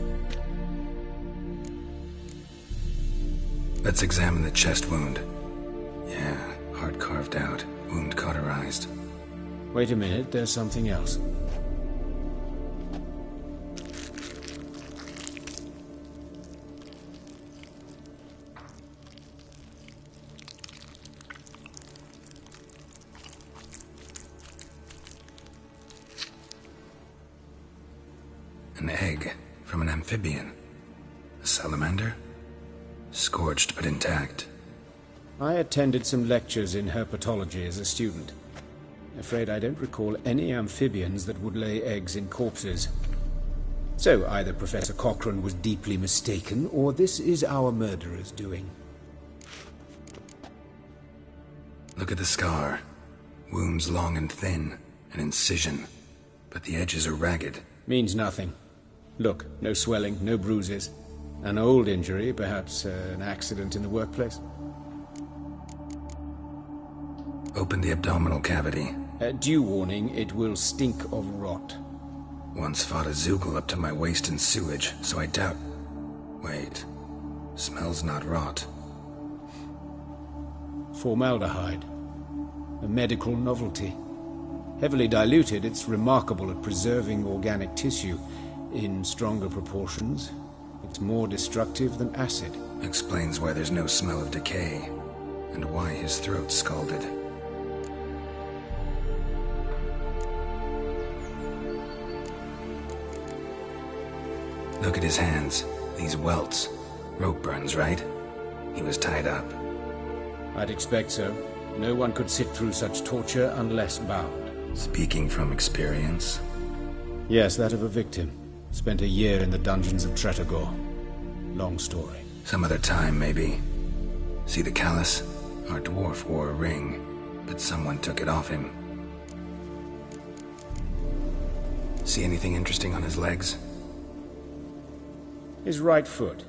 Let's examine the chest wound. Yeah, heart carved out, wound cauterized. Wait a minute, there's something else. An egg from an amphibian. A salamander? Scorched but intact. I attended some lectures in herpetology as a student. Afraid I don't recall any amphibians that would lay eggs in corpses. So either Professor Cochrane was deeply mistaken, or this is our murderer's doing. Look at the scar. Wounds long and thin, an incision. But the edges are ragged. Means nothing. Look, no swelling, no bruises. An old injury, perhaps an accident in the workplace. Open the abdominal cavity. Due warning, it will stink of rot. Once fought a Zoogle up to my waist in sewage, so I doubt... Wait. Smells not rot. Formaldehyde. A medical novelty. Heavily diluted, it's remarkable at preserving organic tissue. In stronger proportions, it's more destructive than acid. Explains why there's no smell of decay, and why his throat's scalded. Look at his hands. These welts. Rope burns, right? He was tied up. I'd expect so. No one could sit through such torture unless bound. Speaking from experience? Yes, that of a victim. Spent a year in the dungeons of Tretogor. Long story. Some other time, maybe. See the callus? Our dwarf wore a ring, but someone took it off him. See anything interesting on his legs? His right foot.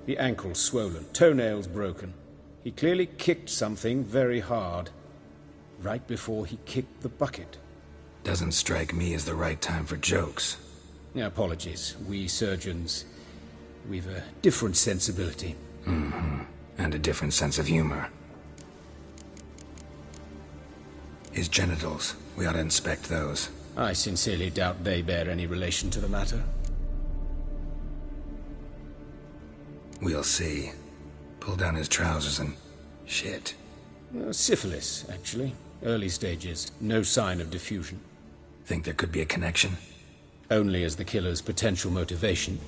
The ankle swollen, toenails broken. He clearly kicked something very hard. Right before he kicked the bucket. Doesn't strike me as the right time for jokes. Apologies. We surgeons, we've a different sensibility. Mm-hmm. And a different sense of humor. His genitals. We ought to inspect those. I sincerely doubt they bear any relation to the matter. We'll see. Pull down his trousers and... shit. Syphilis, actually. Early stages. No sign of diffusion. Think there could be a connection? Only as the killer's potential motivation.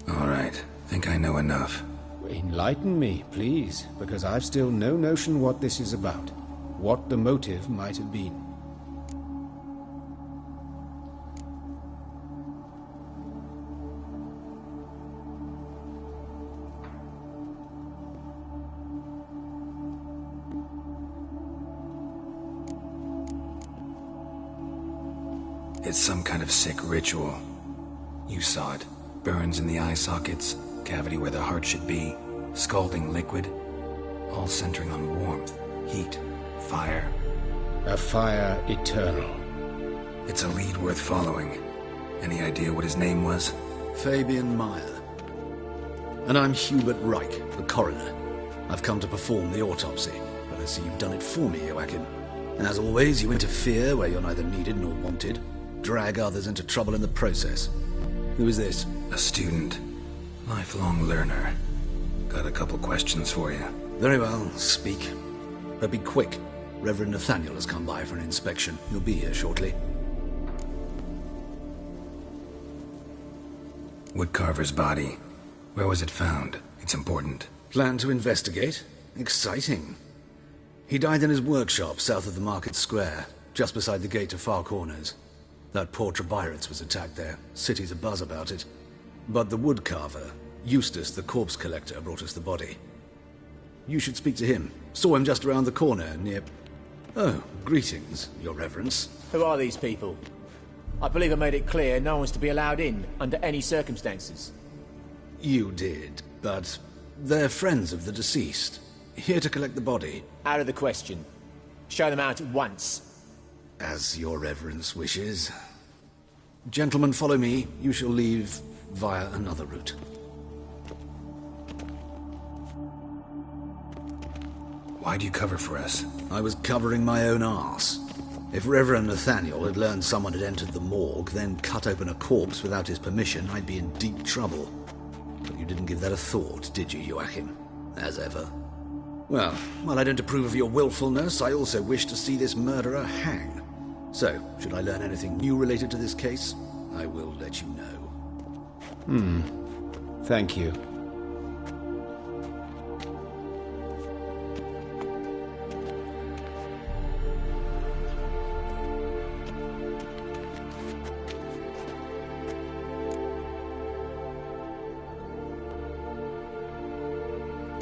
All right. Think I know enough. Enlighten me, please, because I've still no notion what this is about. What the motive might have been. It's some kind of sick ritual. You saw it. Burns in the eye sockets, cavity where the heart should be, scalding liquid, all centering on warmth, heat, fire. A fire eternal. It's a lead worth following. Any idea what his name was? Fabian Meyer. And I'm Hubert Reich, the coroner. I've come to perform the autopsy, but I see you've done it for me, Joachim. As always, you interfere where you're neither needed nor wanted, drag others into trouble in the process. Who is this? A student. Lifelong learner. Got a couple questions for you. Very well, speak. But be quick. Reverend Nathaniel has come by for an inspection. He'll be here shortly. Woodcarver's body. Where was it found? It's important. Plan to investigate? Exciting. He died in his workshop south of the market square, just beside the gate to Far Corners. That poor Trebirates was attacked there. City's abuzz about it. But the woodcarver, Eustace the corpse collector, brought us the body. You should speak to him. Saw him just around the corner near... Oh, greetings, your reverence. Who are these people? I believe I made it clear no one's to be allowed in, under any circumstances. You did, but they're friends of the deceased. Here to collect the body. Out of the question. Show them out at once. As your reverence wishes. Gentlemen, follow me. You shall leave via another route. Why'd you cover for us? I was covering my own arse. If Reverend Nathaniel had learned someone had entered the morgue, then cut open a corpse without his permission, I'd be in deep trouble. But you didn't give that a thought, did you, Joachim? As ever. Well, while I don't approve of your willfulness, I also wish to see this murderer hang. So, should I learn anything new related to this case, I will let you know. Thank you.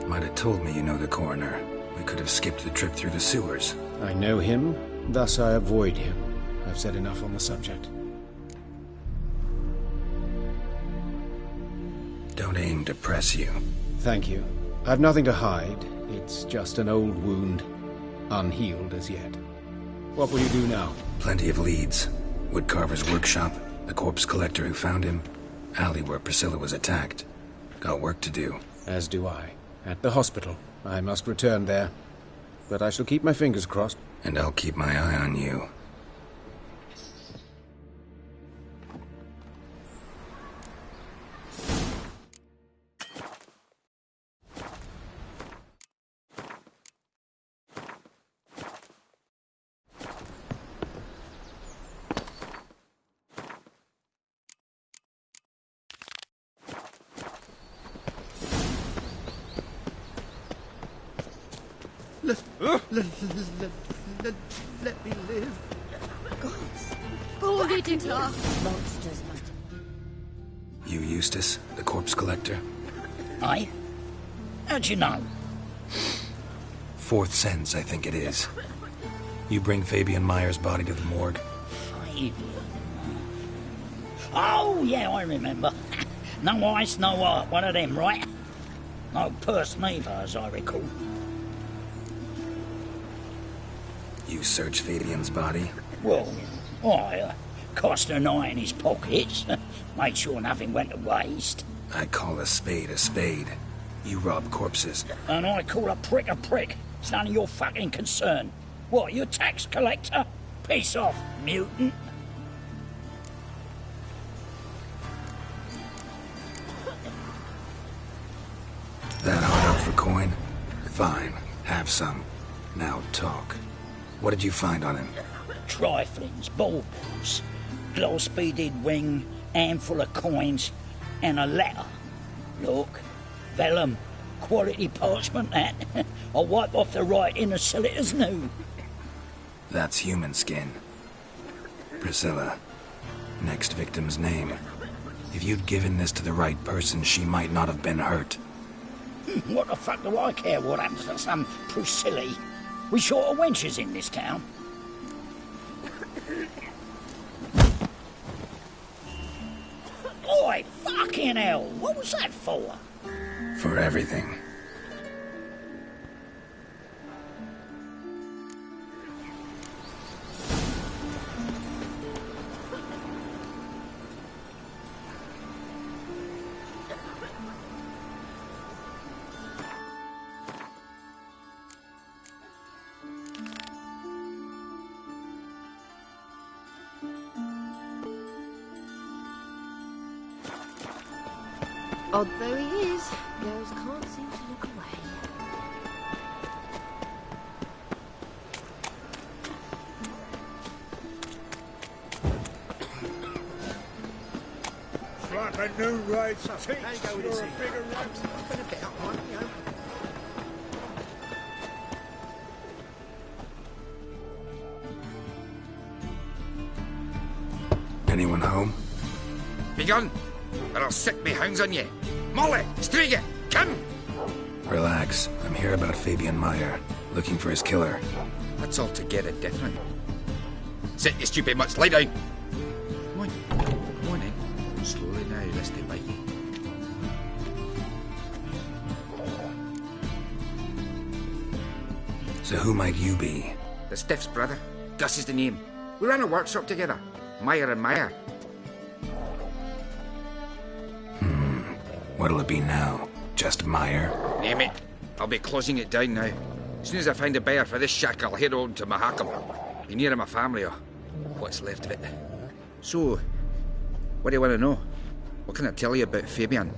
Might have told me you know the coroner. We could have skipped the trip through the sewers. I know him, thus I avoid him. I've said enough on the subject. Don't aim to press you. Thank you. I've nothing to hide. It's just an old wound, unhealed as yet. What will you do now? Plenty of leads. Woodcarver's workshop, the corpse collector who found him, alley where Priscilla was attacked. Got work to do. As do I. At the hospital. I must return there. But I shall keep my fingers crossed. And I'll keep my eye on you. Let me live. Gods. Hold it, Hitler. Monsters must... You Eustace, the corpse collector? Aye? How'd you know? Fourth sense, I think it is. You bring Fabian Meyer's body to the morgue? Fabian? Oh, yeah, I remember. No eyes, no heart, one of them, right? No purse neither, as I recall. You search Fabian's body? Well, I cast an eye in his pockets, made sure nothing went to waste. I call a spade a spade. You rob corpses. And I call a prick. It's none of your fucking concern. What, you tax collector? Piss off, mutant. That hard up for coin? Fine, have some. Now talk. What did you find on him? Triflings, baubles, glass-beaded ring, handful of coins, and a letter. Look, vellum, quality parchment, that. I'll wipe off the writing and sell it as new. That's human skin. Priscilla. Next victim's name. If you'd given this to the right person, she might not have been hurt. What the fuck do I care what happens to some Priscilla? We short of wenches in this town. Flipping hell, what was that for? For everything. Odd though he is, girls can't seem to look away. Like a new race, I think. How you go with You're this a here? bigger race. I've been a bit up on, you know. Anyone home? Begone, or I'll set me hounds on ye. Molly, Striga, come! Relax. I'm here about Fabian Meyer, looking for his killer. That's altogether different. Sit, you stupid mutts, lie down. Come on, come on in. Slowly now, lest they bite you. So who might you be? The Stiff's brother. Gus is the name. We ran a workshop together. Meyer and Meyer. What'll it be now? Just Meyer? Name it. I'll be closing it down now. As soon as I find a buyer for this shack, I'll head on to Mahakam. Be near my family, or what's left of it. So, what do you want to know? What can I tell you about Fabian?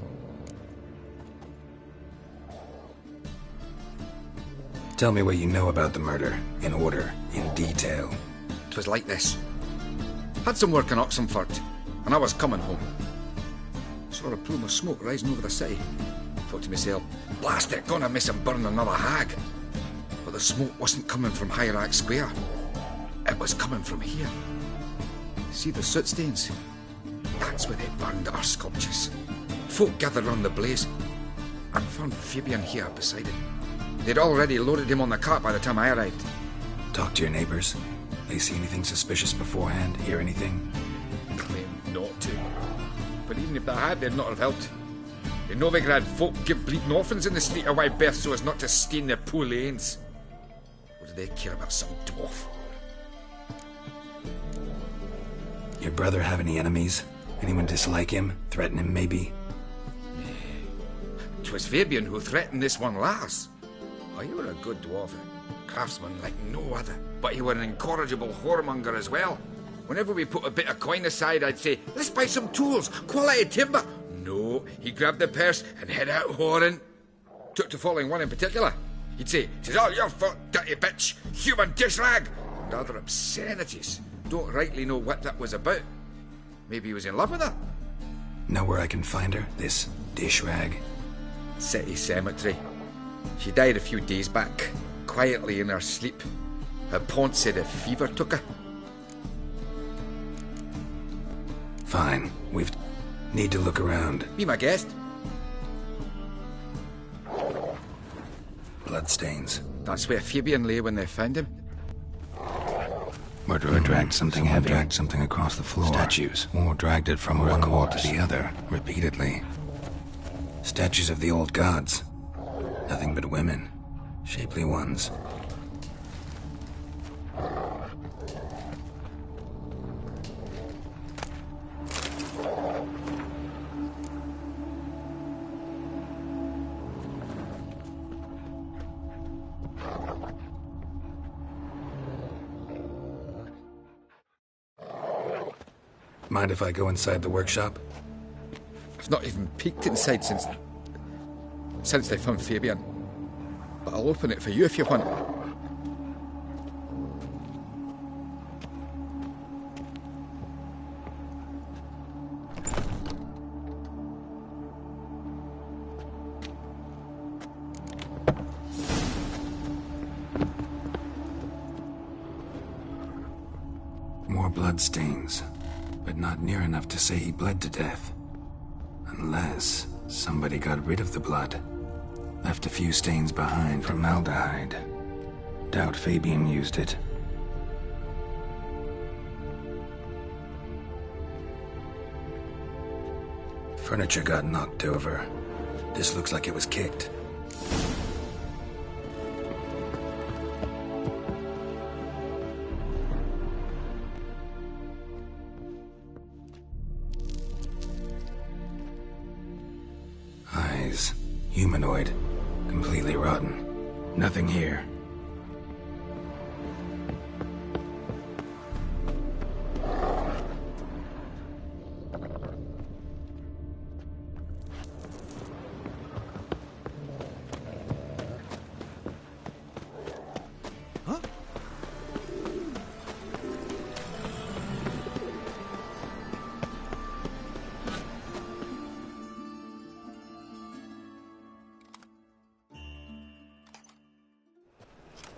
Tell me what you know about the murder, in order, in detail. 'Twas like this. Had some work in Oxenford, and I was coming home. Saw a plume of smoke rising over the city. Thought to myself, blast it, gonna miss and burn another hag. But the smoke wasn't coming from Hierarch Square. It was coming from here. See the soot stains? That's where they burned our sculptures. Folk gathered round the blaze, and found Fabian here beside it. They'd already loaded him on the cart by the time I arrived. Talk to your neighbors. They see anything suspicious beforehand? Hear anything? Claim not to. But even if they had, they'd not have helped. In Novigrad, folk give bleeding orphans in the street a wide berth so as not to stain their poor lanes. What do they care about some dwarf? Your brother have any enemies? Anyone dislike him? Threaten him, maybe? 'Twas Fabian who threatened this one last. Oh, you were a good dwarf, craftsman like no other. But you were an incorrigible whoremonger as well. Whenever we put a bit of coin aside, I'd say, let's buy some tools, quality timber. No, he grabbed the purse and head out whoring. Took to following one in particular. He'd say, "'Tis all your fault, dirty bitch, human dish rag," and other obscenities. Don't rightly know what that was about. Maybe he was in love with her. Know where I can find her, this dish rag? City Cemetery. She died a few days back, quietly in her sleep. Her pont said a fever took her. Fine. Need to look around. Be my guest. Bloodstains. That's where Fabian lay when they found him. Murderer dragged something heavy. Dragged something across the floor. Statues. Or dragged it from one wall to the other, repeatedly. Statues of the old gods. Nothing but women. Shapely ones. Mind if I go inside the workshop? I've not even peeked inside since they found Fabian. But I'll open it for you if you want. More bloodstains, but not near enough to say he bled to death. Unless somebody got rid of the blood. Left a few stains behind from formaldehyde. Doubt Fabian used it. Furniture got knocked over. This looks like it was kicked. Eyes. Humanoid. Completely rotten. Nothing here.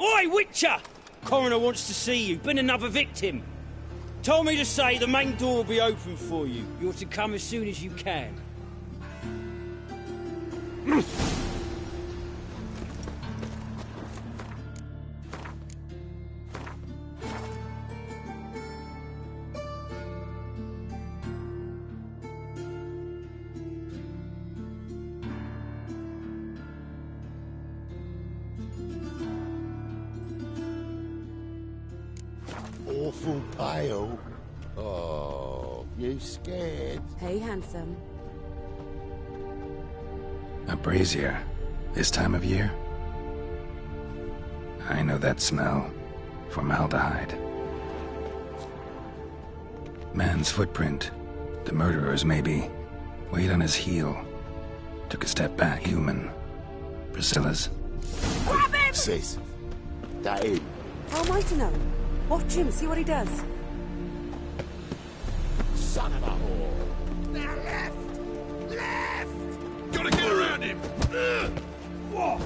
Oi, Witcher! Coroner wants to see you. Been another victim. Told me to say the main door will be open for you. You're to come as soon as you can. Awful pale. Oh, you scared? Hey, handsome. A brazier. This time of year? I know that smell. Formaldehyde. Man's footprint. The murderer's maybe. Weight on his heel. Took a step back. Human. Priscilla's. Grab him! Sis. That him. How am I to know? Watch him, see what he does. Son of a whore. Now left! Left! Gotta get around him! What?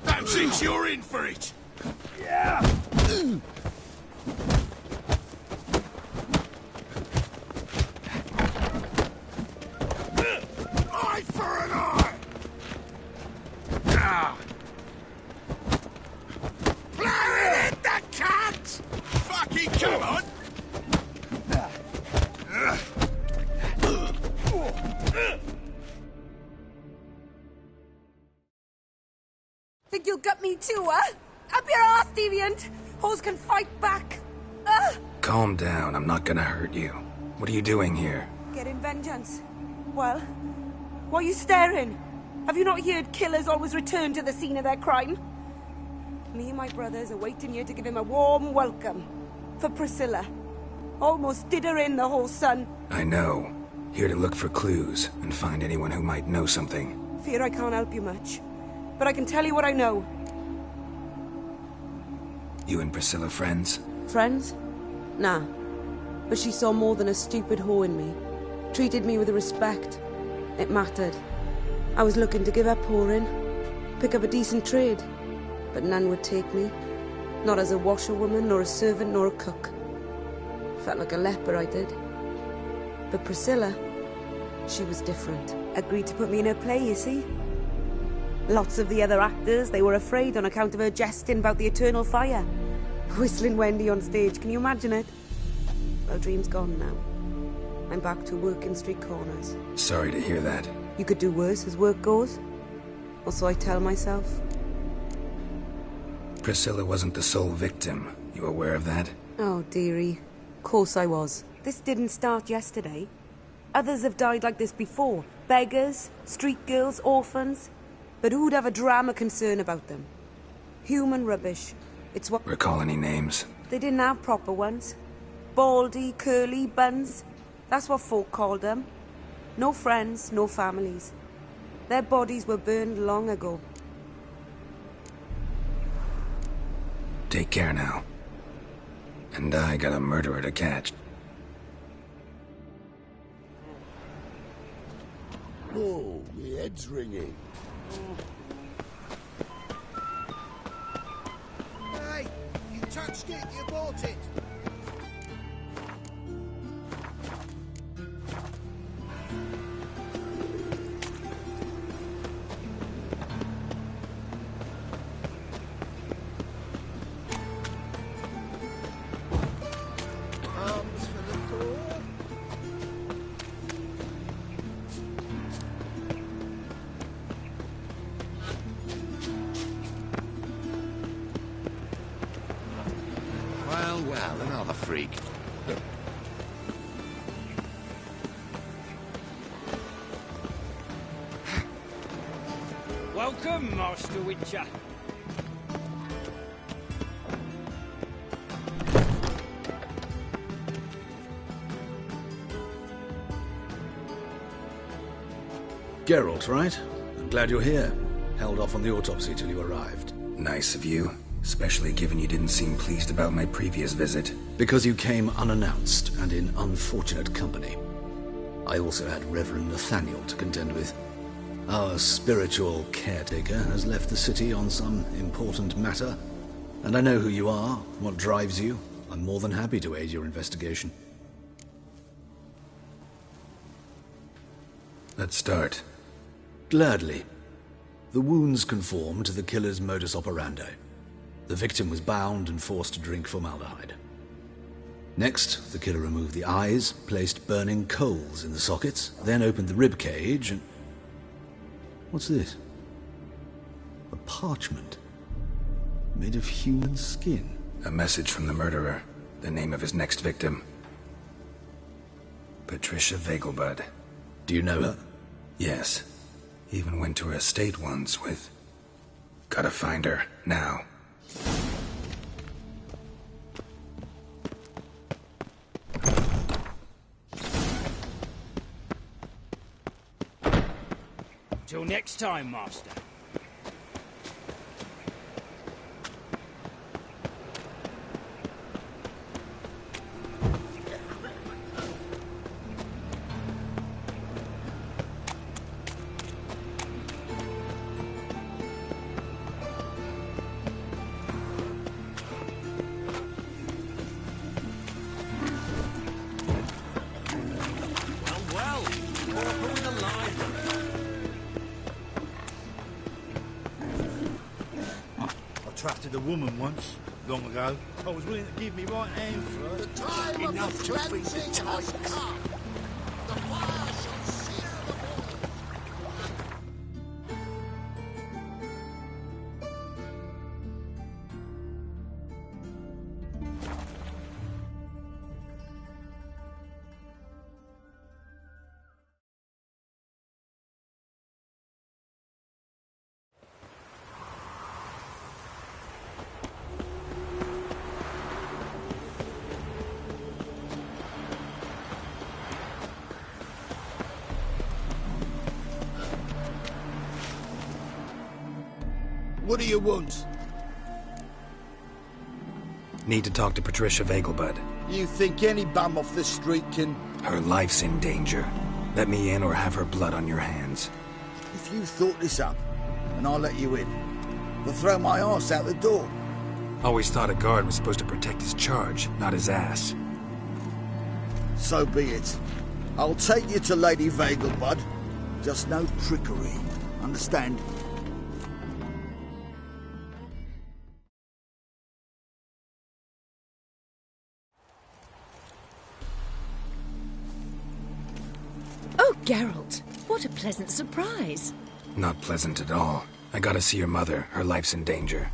That seems you're in for it! Yeah! Eye for an eye! Play it, the cunt! Fucking come on! Think you'll get me too, huh? Up your ass, deviant! Hoes can fight back! Calm down, I'm not gonna hurt you. What are you doing here? Getting vengeance. Well, why are you staring? Have you not heard killers always return to the scene of their crime? Me and my brothers are waiting here to give him a warm welcome. For Priscilla. Almost did her in, the whole son. I know. Here to look for clues and find anyone who might know something. Fear I can't help you much. But I can tell you what I know. You and Priscilla friends? Friends? Nah. But she saw more than a stupid whore in me. Treated me with respect. It mattered. I was looking to give up whoring. Pick up a decent trade. But none would take me. Not as a washerwoman, nor a servant, nor a cook. Felt like a leper, I did. But Priscilla, she was different. Agreed to put me in her play, you see. Lots of the other actors, they were afraid on account of her jesting about the eternal fire. Whistling Wendy on stage, can you imagine it? Well, dream's gone now. I'm back to working street corners. Sorry to hear that. You could do worse as work goes. Or so I tell myself. Priscilla wasn't the sole victim. You aware of that? Oh, dearie. Course I was. This didn't start yesterday. Others have died like this before. Beggars, street girls, orphans. But who'd have a drama concern about them? Human rubbish. It's what... Recall any names? They didn't have proper ones. Baldy, curly, buns. That's what folk called them. No friends, no families. Their bodies were burned long ago. Take care now. And I got a murderer to catch. Oh, my head's ringing. Hey, you touched it, you bought it. well, another freak. Welcome, Master Witcher. Geralt, right? I'm glad you're here. Held off on the autopsy till you arrived. Nice of you, especially given you didn't seem pleased about my previous visit. Because you came unannounced and in unfortunate company. I also had Reverend Nathaniel to contend with. Our spiritual caretaker has left the city on some important matter, and I know who you are, what drives you. I'm more than happy to aid your investigation. Let's start. Gladly. The wounds conform to the killer's modus operandi. The victim was bound and forced to drink formaldehyde. Next, the killer removed the eyes, placed burning coals in the sockets, then opened the rib cage and... What's this? A parchment. Made of human skin. A message from the murderer. The name of his next victim. Patricia Vegelbud. Do you know her? Yes. Even went to her estate once with... Gotta find her, now. Till next time, Master. Trusted a woman once, long ago. I was willing to give me right hand for her. The time Enough of to the feed the cleansing has tigers. come. The fire shall sear the void. What do you want? Need to talk to Patricia Vegelbud. You think any bum off the street can... Her life's in danger. Let me in or have her blood on your hands. If you thought this up, and I'll let you in, they'll throw my arse out the door. Always thought a guard was supposed to protect his charge, not his ass. So be it. I'll take you to Lady Vegelbud. Just no trickery. Understand? Oh, Geralt, what a pleasant surprise. Not pleasant at all. I gotta see your mother. Her life's in danger.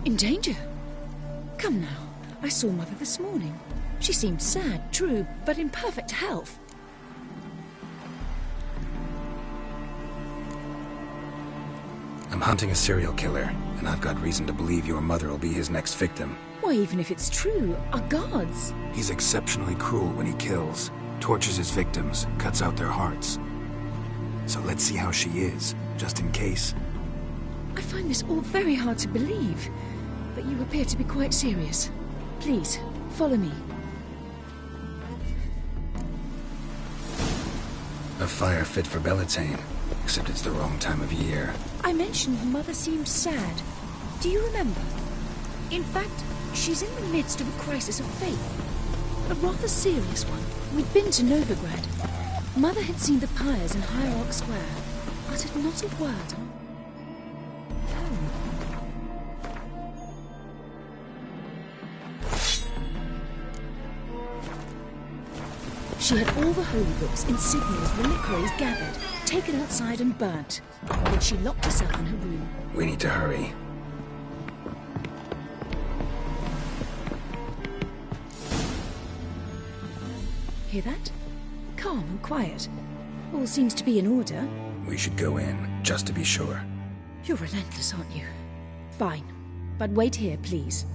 In danger? Come now, I saw Mother this morning. She seemed sad, true, but in perfect health. I'm hunting a serial killer, and I've got reason to believe your mother will be his next victim. Why, even if it's true, our guards... He's exceptionally cruel when he kills, tortures his victims, cuts out their hearts. So let's see how she is, just in case. I find this all very hard to believe, but you appear to be quite serious. Please, follow me. A fire fit for Bellatane, except it's the wrong time of year. I mentioned Mother seemed sad. Do you remember? In fact, she's in the midst of a crisis of faith. A rather serious one. We'd been to Novigrad. Mother had seen the pyres in Hierarch Square, uttered not a word. She had all the holy books, insignias, reliquaries gathered, taken outside and burnt. Then she locked herself in her room. We need to hurry. Hear that? Calm and quiet. All seems to be in order. We should go in, just to be sure. You're relentless, aren't you? Fine. But wait here, please.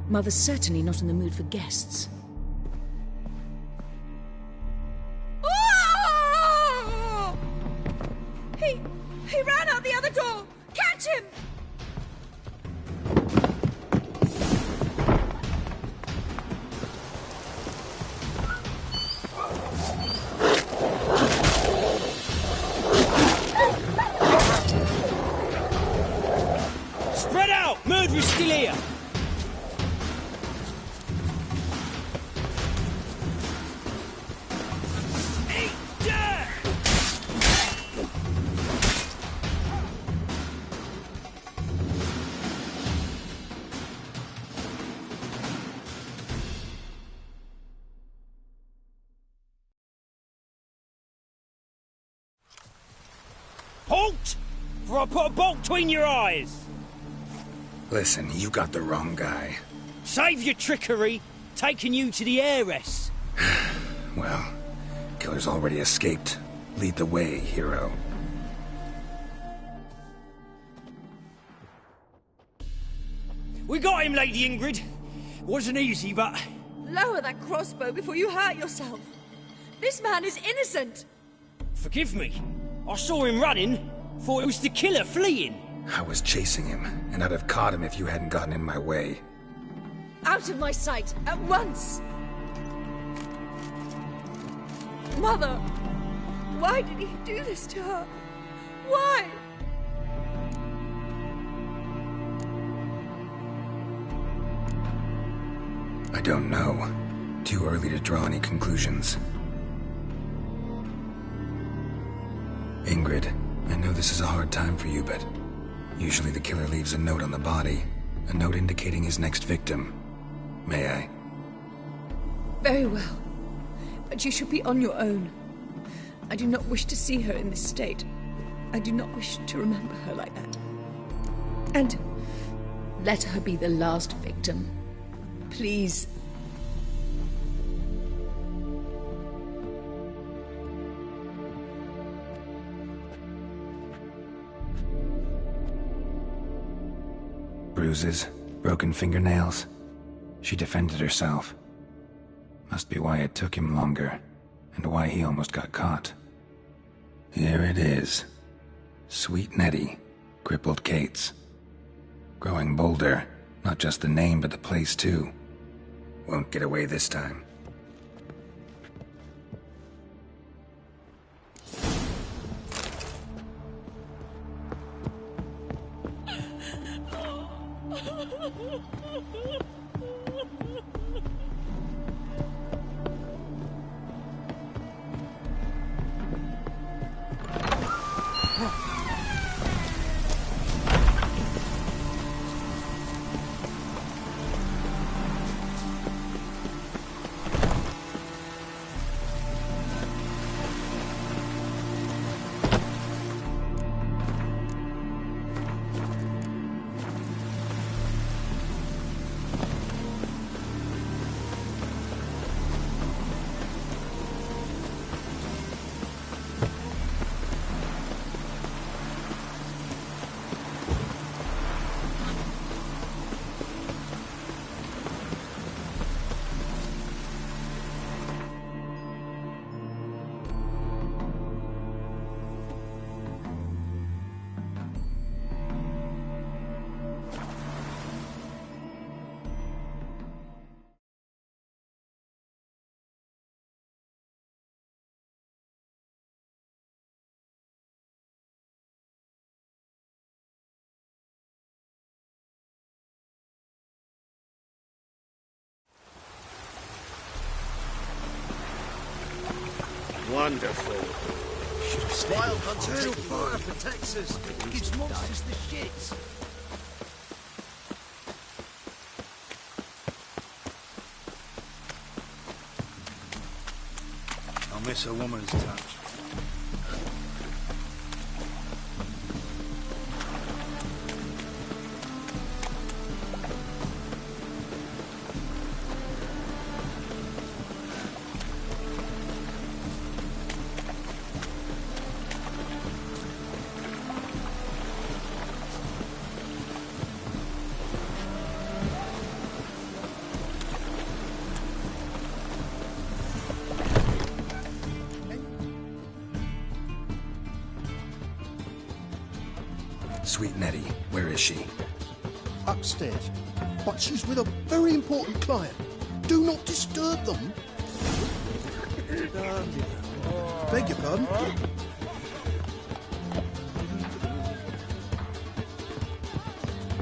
Mother's certainly not in the mood for guests. Oh! He ran out the other door! Catch him! Spread out! Murderer's still here! Halt! For I put a bolt between your eyes! Listen, you got the wrong guy. Save your trickery! Taking you to the heiress! Well, killer's already escaped. Lead the way, hero. We got him, Lady Ingrid. Wasn't easy, but... Lower that crossbow before you hurt yourself. This man is innocent. Forgive me. I saw him running. Thought it was the killer fleeing. I was chasing him, and I'd have caught him if you hadn't gotten in my way. Out of my sight, at once! Mother! Why did he do this to her? Why? I don't know. Too early to draw any conclusions. Ingrid, I know this is a hard time for you, but usually the killer leaves a note on the body. A note indicating his next victim. May I? Very well. But you should be on your own. I do not wish to see her in this state. I do not wish to remember her like that. And let her be the last victim. Please. Bruises, broken fingernails. She defended herself. Must be why it took him longer, and why he almost got caught. Here it is. Sweet Nettie, crippled Kate's. Growing bolder, not just the name but the place too. Won't get away this time. Wonderful. Wild Hunter fire protects us. Gives monsters the shits. I'll miss a woman's touch. Sweet Nettie, where is she? Upstairs. But she's with a very important client. Do not disturb them. Beg your pardon?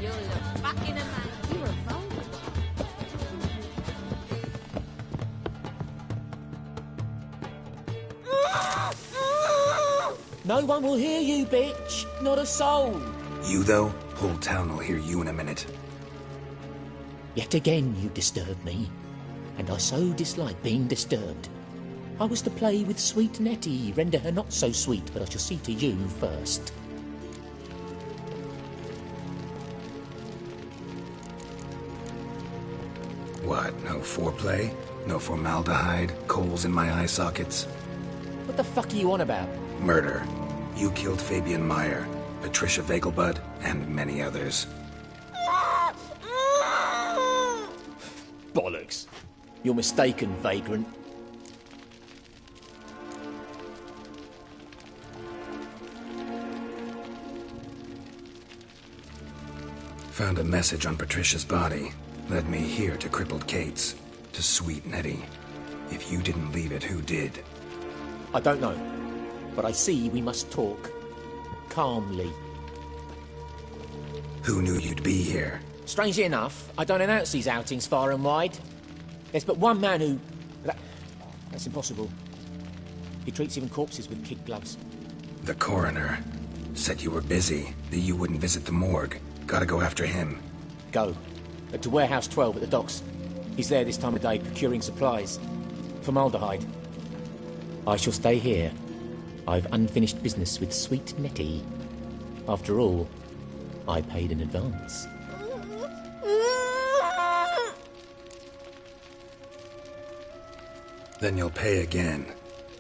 You're a fucking amazing. You're a vulgar. No one will hear you, bitch. Not a soul. You, though? Whole town will hear you in a minute. Yet again you disturb me, and I so dislike being disturbed. I was to play with sweet Nettie, render her not so sweet, but I shall see to you first. What, no foreplay? No formaldehyde? Coals in my eye sockets? What the fuck are you on about? Murder. You killed Fabian Meyer, Patricia Vegelbud, and many others. Bollocks. You're mistaken, vagrant. Found a message on Patricia's body. Led me here to crippled Kate's. To sweet Nettie. If you didn't leave it, who did? I don't know, but I see we must talk. Calmly. Who knew you'd be here? Strangely enough, I don't announce these outings far and wide. There's but one man who... That's impossible. He treats even corpses with kid gloves. The coroner. Said you were busy, that you wouldn't visit the morgue. Gotta go after him. Go. To Warehouse 12 at the docks. He's there this time of day procuring supplies. Formaldehyde. I shall stay here. I've unfinished business with sweet Nettie. After all, I paid in advance. Then you'll pay again.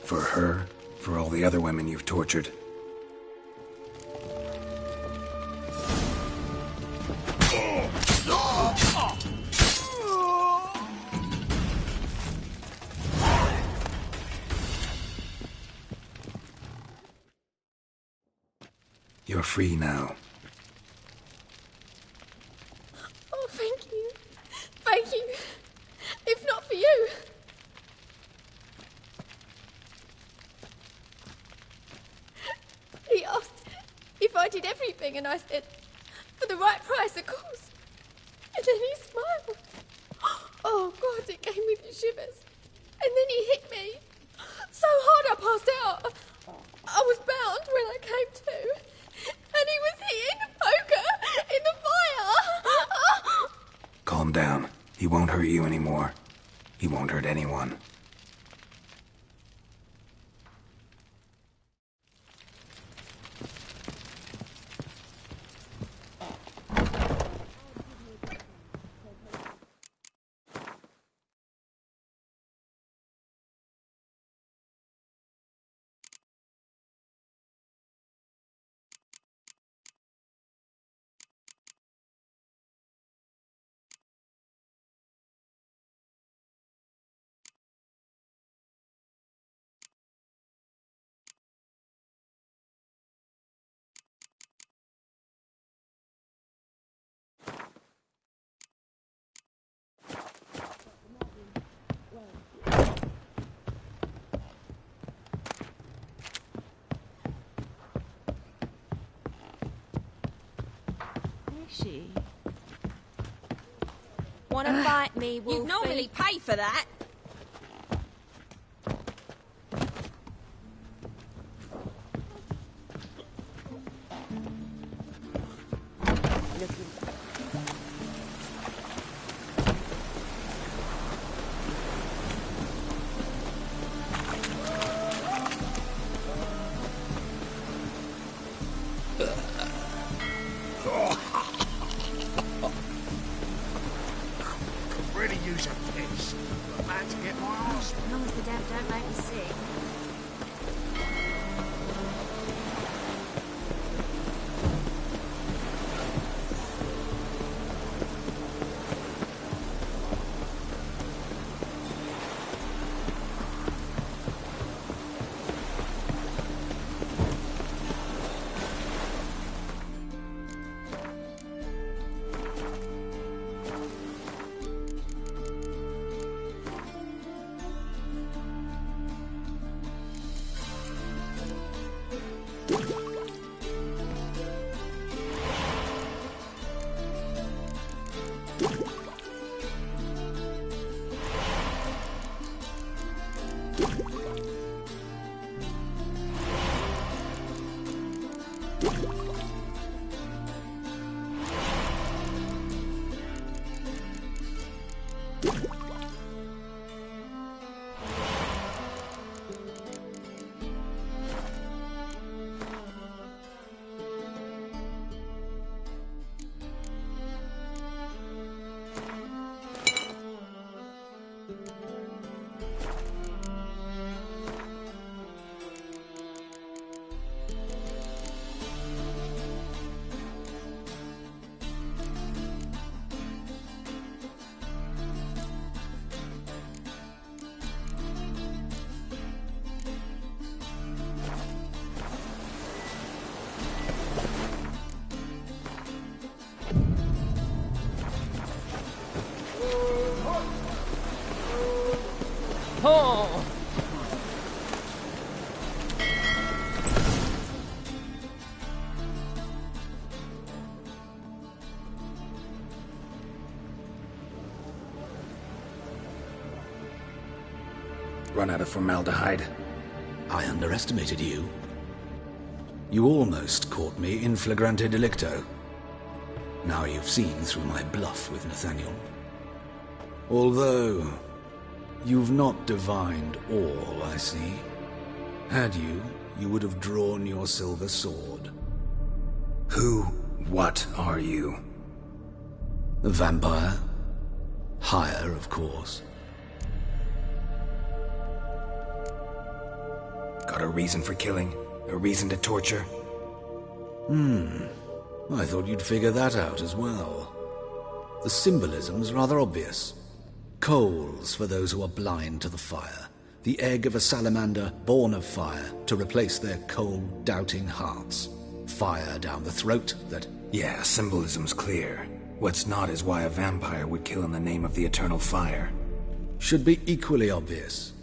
For her, for all the other women you've tortured. You're free now. Oh, thank you. Thank you. If not for you. He asked if I did everything, and I said, for the right price, of course. And then he smiled. Oh, God, it gave me the shivers. And then he hit me so hard I passed out. I was bound when I came to. And he was hitting the poker in the fire. Calm down. He won't hurt you anymore. He won't hurt anyone. She. Wanna fight me, Wolfie? You'd normally pay for that. Really use a piss. I'm about to get my arse. As long as the damn don't make me sick. Oh! Run out of formaldehyde. I underestimated you. You almost caught me in flagrante delicto. Now you've seen through my bluff with Nathaniel. Although, you've not divined all, I see. Had you, you would have drawn your silver sword. What are you? A vampire. Higher, of course. Got a reason for killing? A reason to torture? I thought you'd figure that out as well. The symbolism's rather obvious. Coals for those who are blind to the fire. The egg of a salamander born of fire to replace their cold, doubting hearts. Fire down the throat that... Yeah, symbolism's clear. What's not is why a vampire would kill in the name of the eternal fire. Should be equally obvious.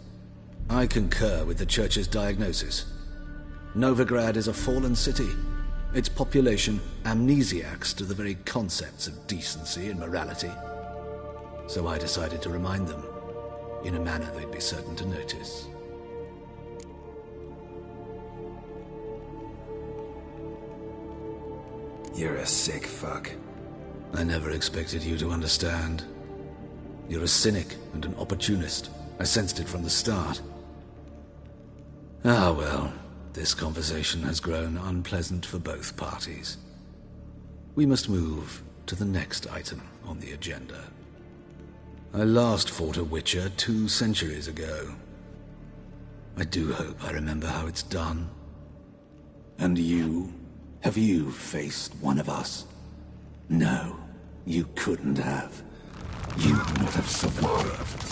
I concur with the Church's diagnosis. Novigrad is a fallen city. Its population amnesiacs to the very concepts of decency and morality. So I decided to remind them, in a manner they'd be certain to notice. You're a sick fuck. I never expected you to understand. You're a cynic and an opportunist. I sensed it from the start. Ah well, this conversation has grown unpleasant for both parties. We must move to the next item on the agenda. I last fought a Witcher 2 centuries ago. I do hope I remember how it's done. And you? Have you faced one of us? No, you couldn't have. You would not have survived.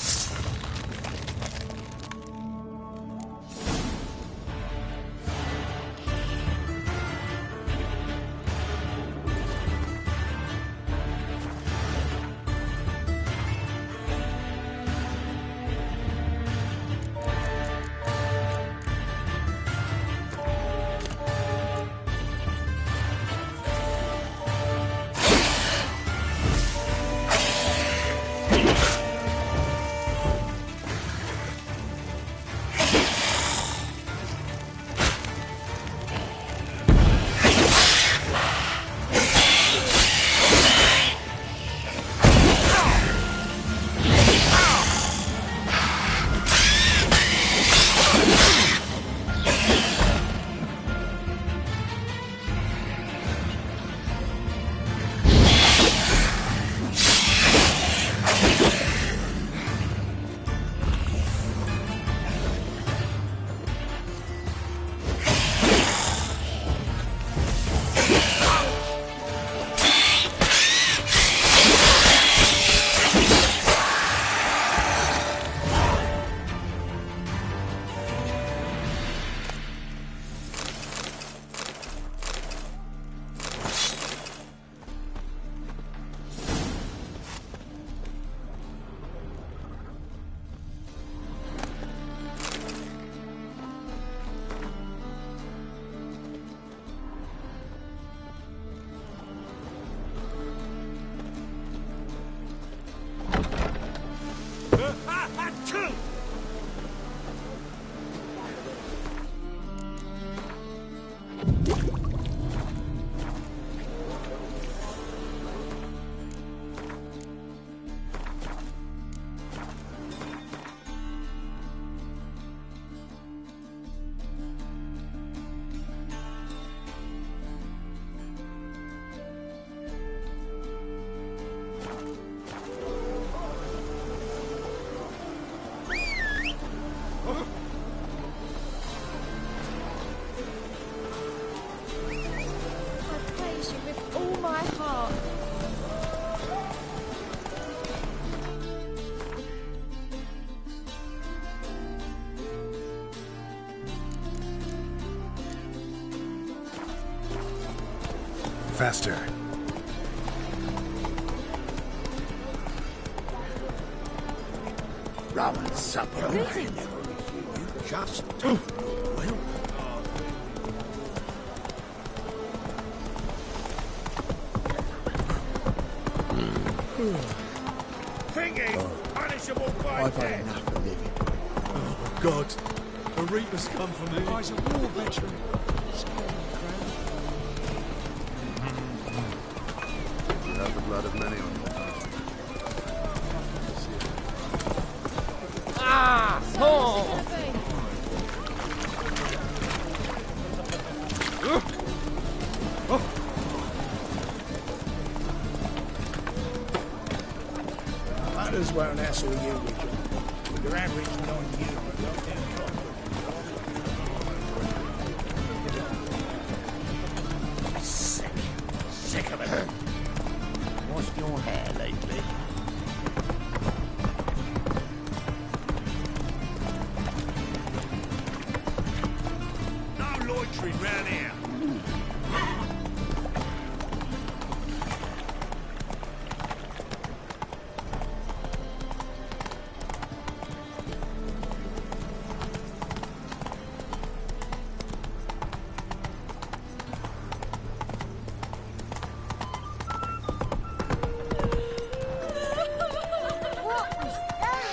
Faster. Rum and supper. Just well. Thingy! Punishable by I've had death! enough of living. Oh, God. A Reaper's come for me. Guy's a war veteran. You have the blood of many on your hands. Ah! Oh! Others won't hassle you, Richard. With your average non-human goddamn cockroach. Sick of it. Washed your hair lately? No loitering round here. What was that?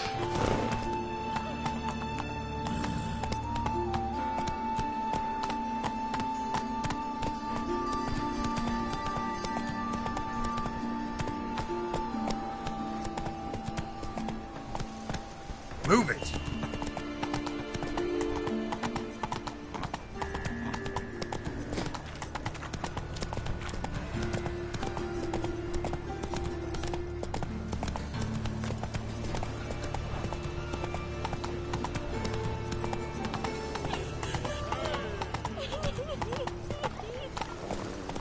Move it.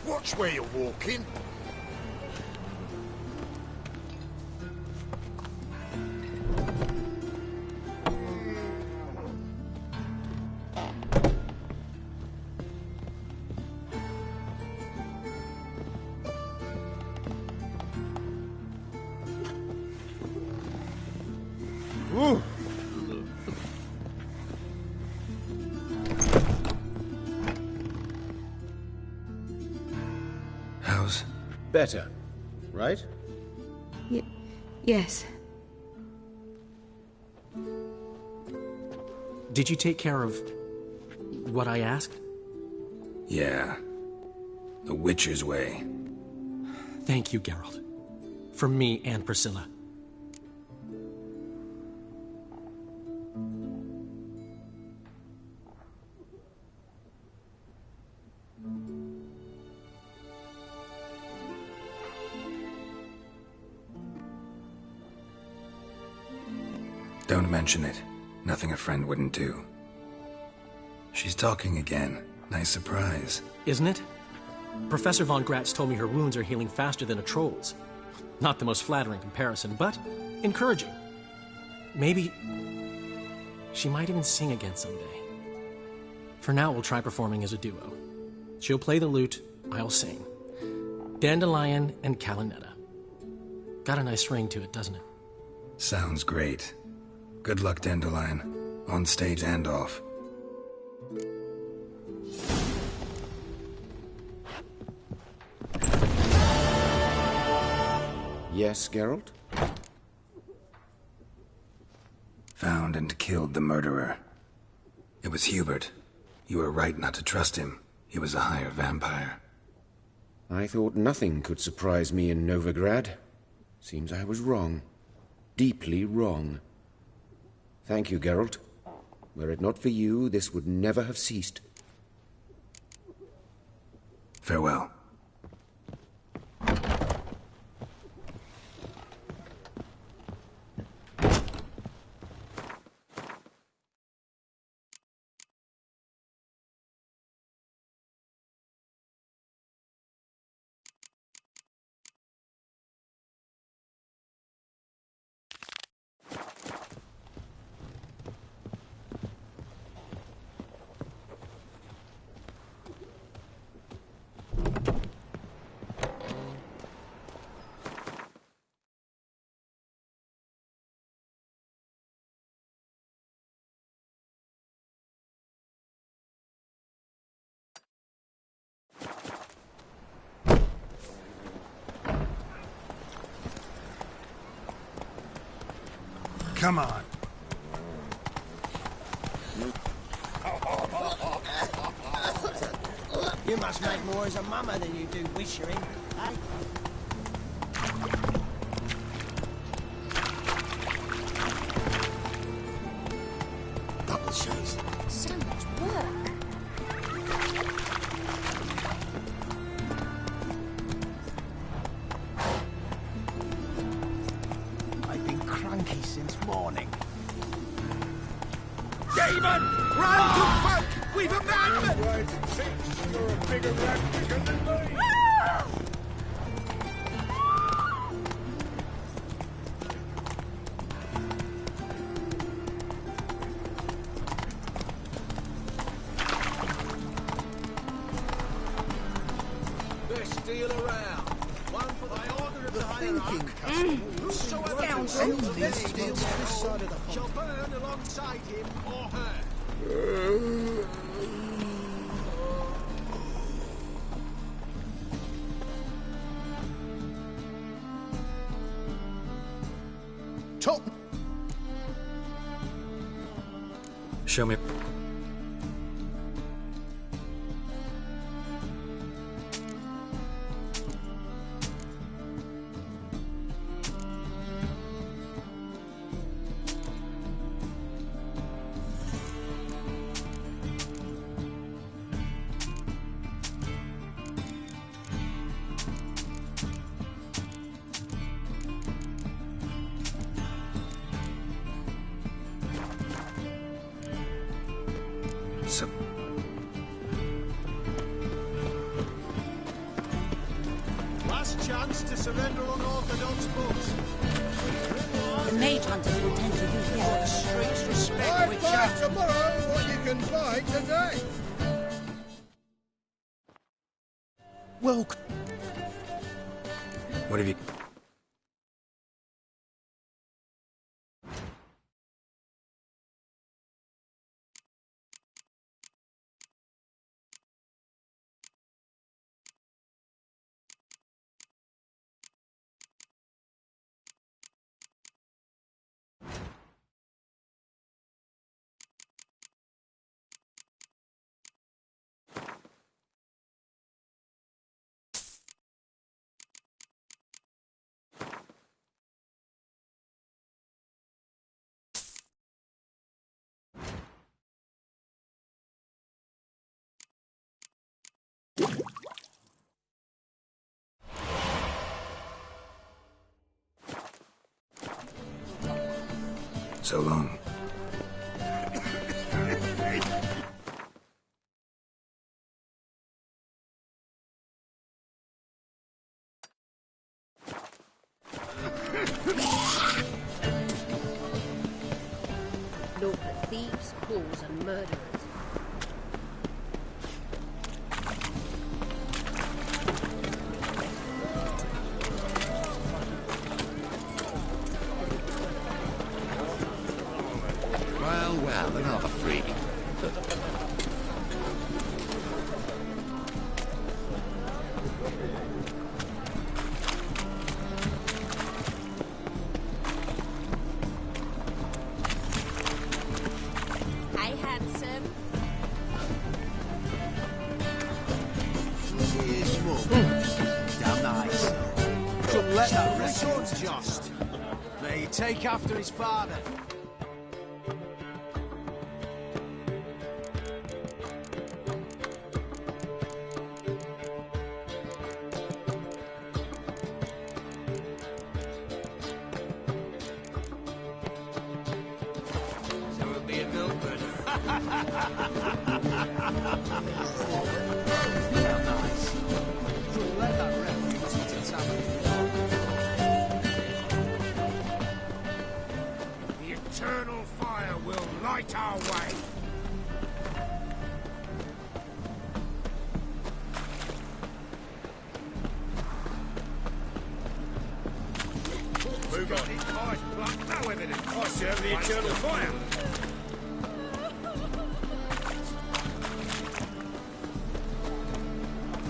Watch where you're walking. Ooh. How's... Better, right? Yes. Did you take care of what I asked? Yeah. The Witcher's way. Thank you, Geralt. From me and Priscilla. Don't mention it. Nothing a friend wouldn't do. She's talking again. Nice surprise. Isn't it? Professor von Gratz told me her wounds are healing faster than a troll's. Not the most flattering comparison, but encouraging. Maybe she might even sing again someday. For now, we'll try performing as a duo. She'll play the lute, I'll sing. Dandelion and Calinetta. Got a nice ring to it, doesn't it? Sounds great. Good luck, Dandelion. On stage and off. Yes, Geralt? Found and killed the murderer. It was Hubert. You were right not to trust him. He was a higher vampire. I thought nothing could surprise me in Novigrad. Seems I was wrong. Deeply wrong. Thank you, Geralt. Were it not for you, this would never have ceased. Farewell. Come on. You must make more as a mummer than you do wishering, eh? Double cheese. So much work. I've been cranky since morning. Damon! Run to folk! We've abandoned! Right, you're a bigger rat picker than me! Best deal around. One for the order of the thinking Whosoever scoundrel this deal this side of the pond. shall burn alongside him or her. Top. Show me. So, Last chance to surrender unorthodox books. The mage hunters will tend to use The streets respect Buy Witcher. tomorrow what you can buy today. Well, what have you... So long. Look at thieves, fools, and murderers. Well, well, another freak. Hi, handsome. Damn nice. Couldn't let that Reckon. sword just. May he take after his father. So it'll be a Milford. Damn nice. Couldn't let that refugee to tavern. The eternal fire will light our way. Move on. Eyes blood, no evidence. I serve the eternal fire.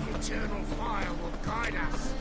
The eternal fire will guide us.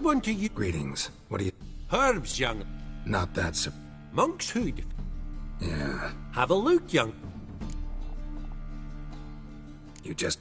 one to you. Greetings. What do you... Herbs, young. Not that, sir. Monk's hood. Yeah. Have a look, young. You just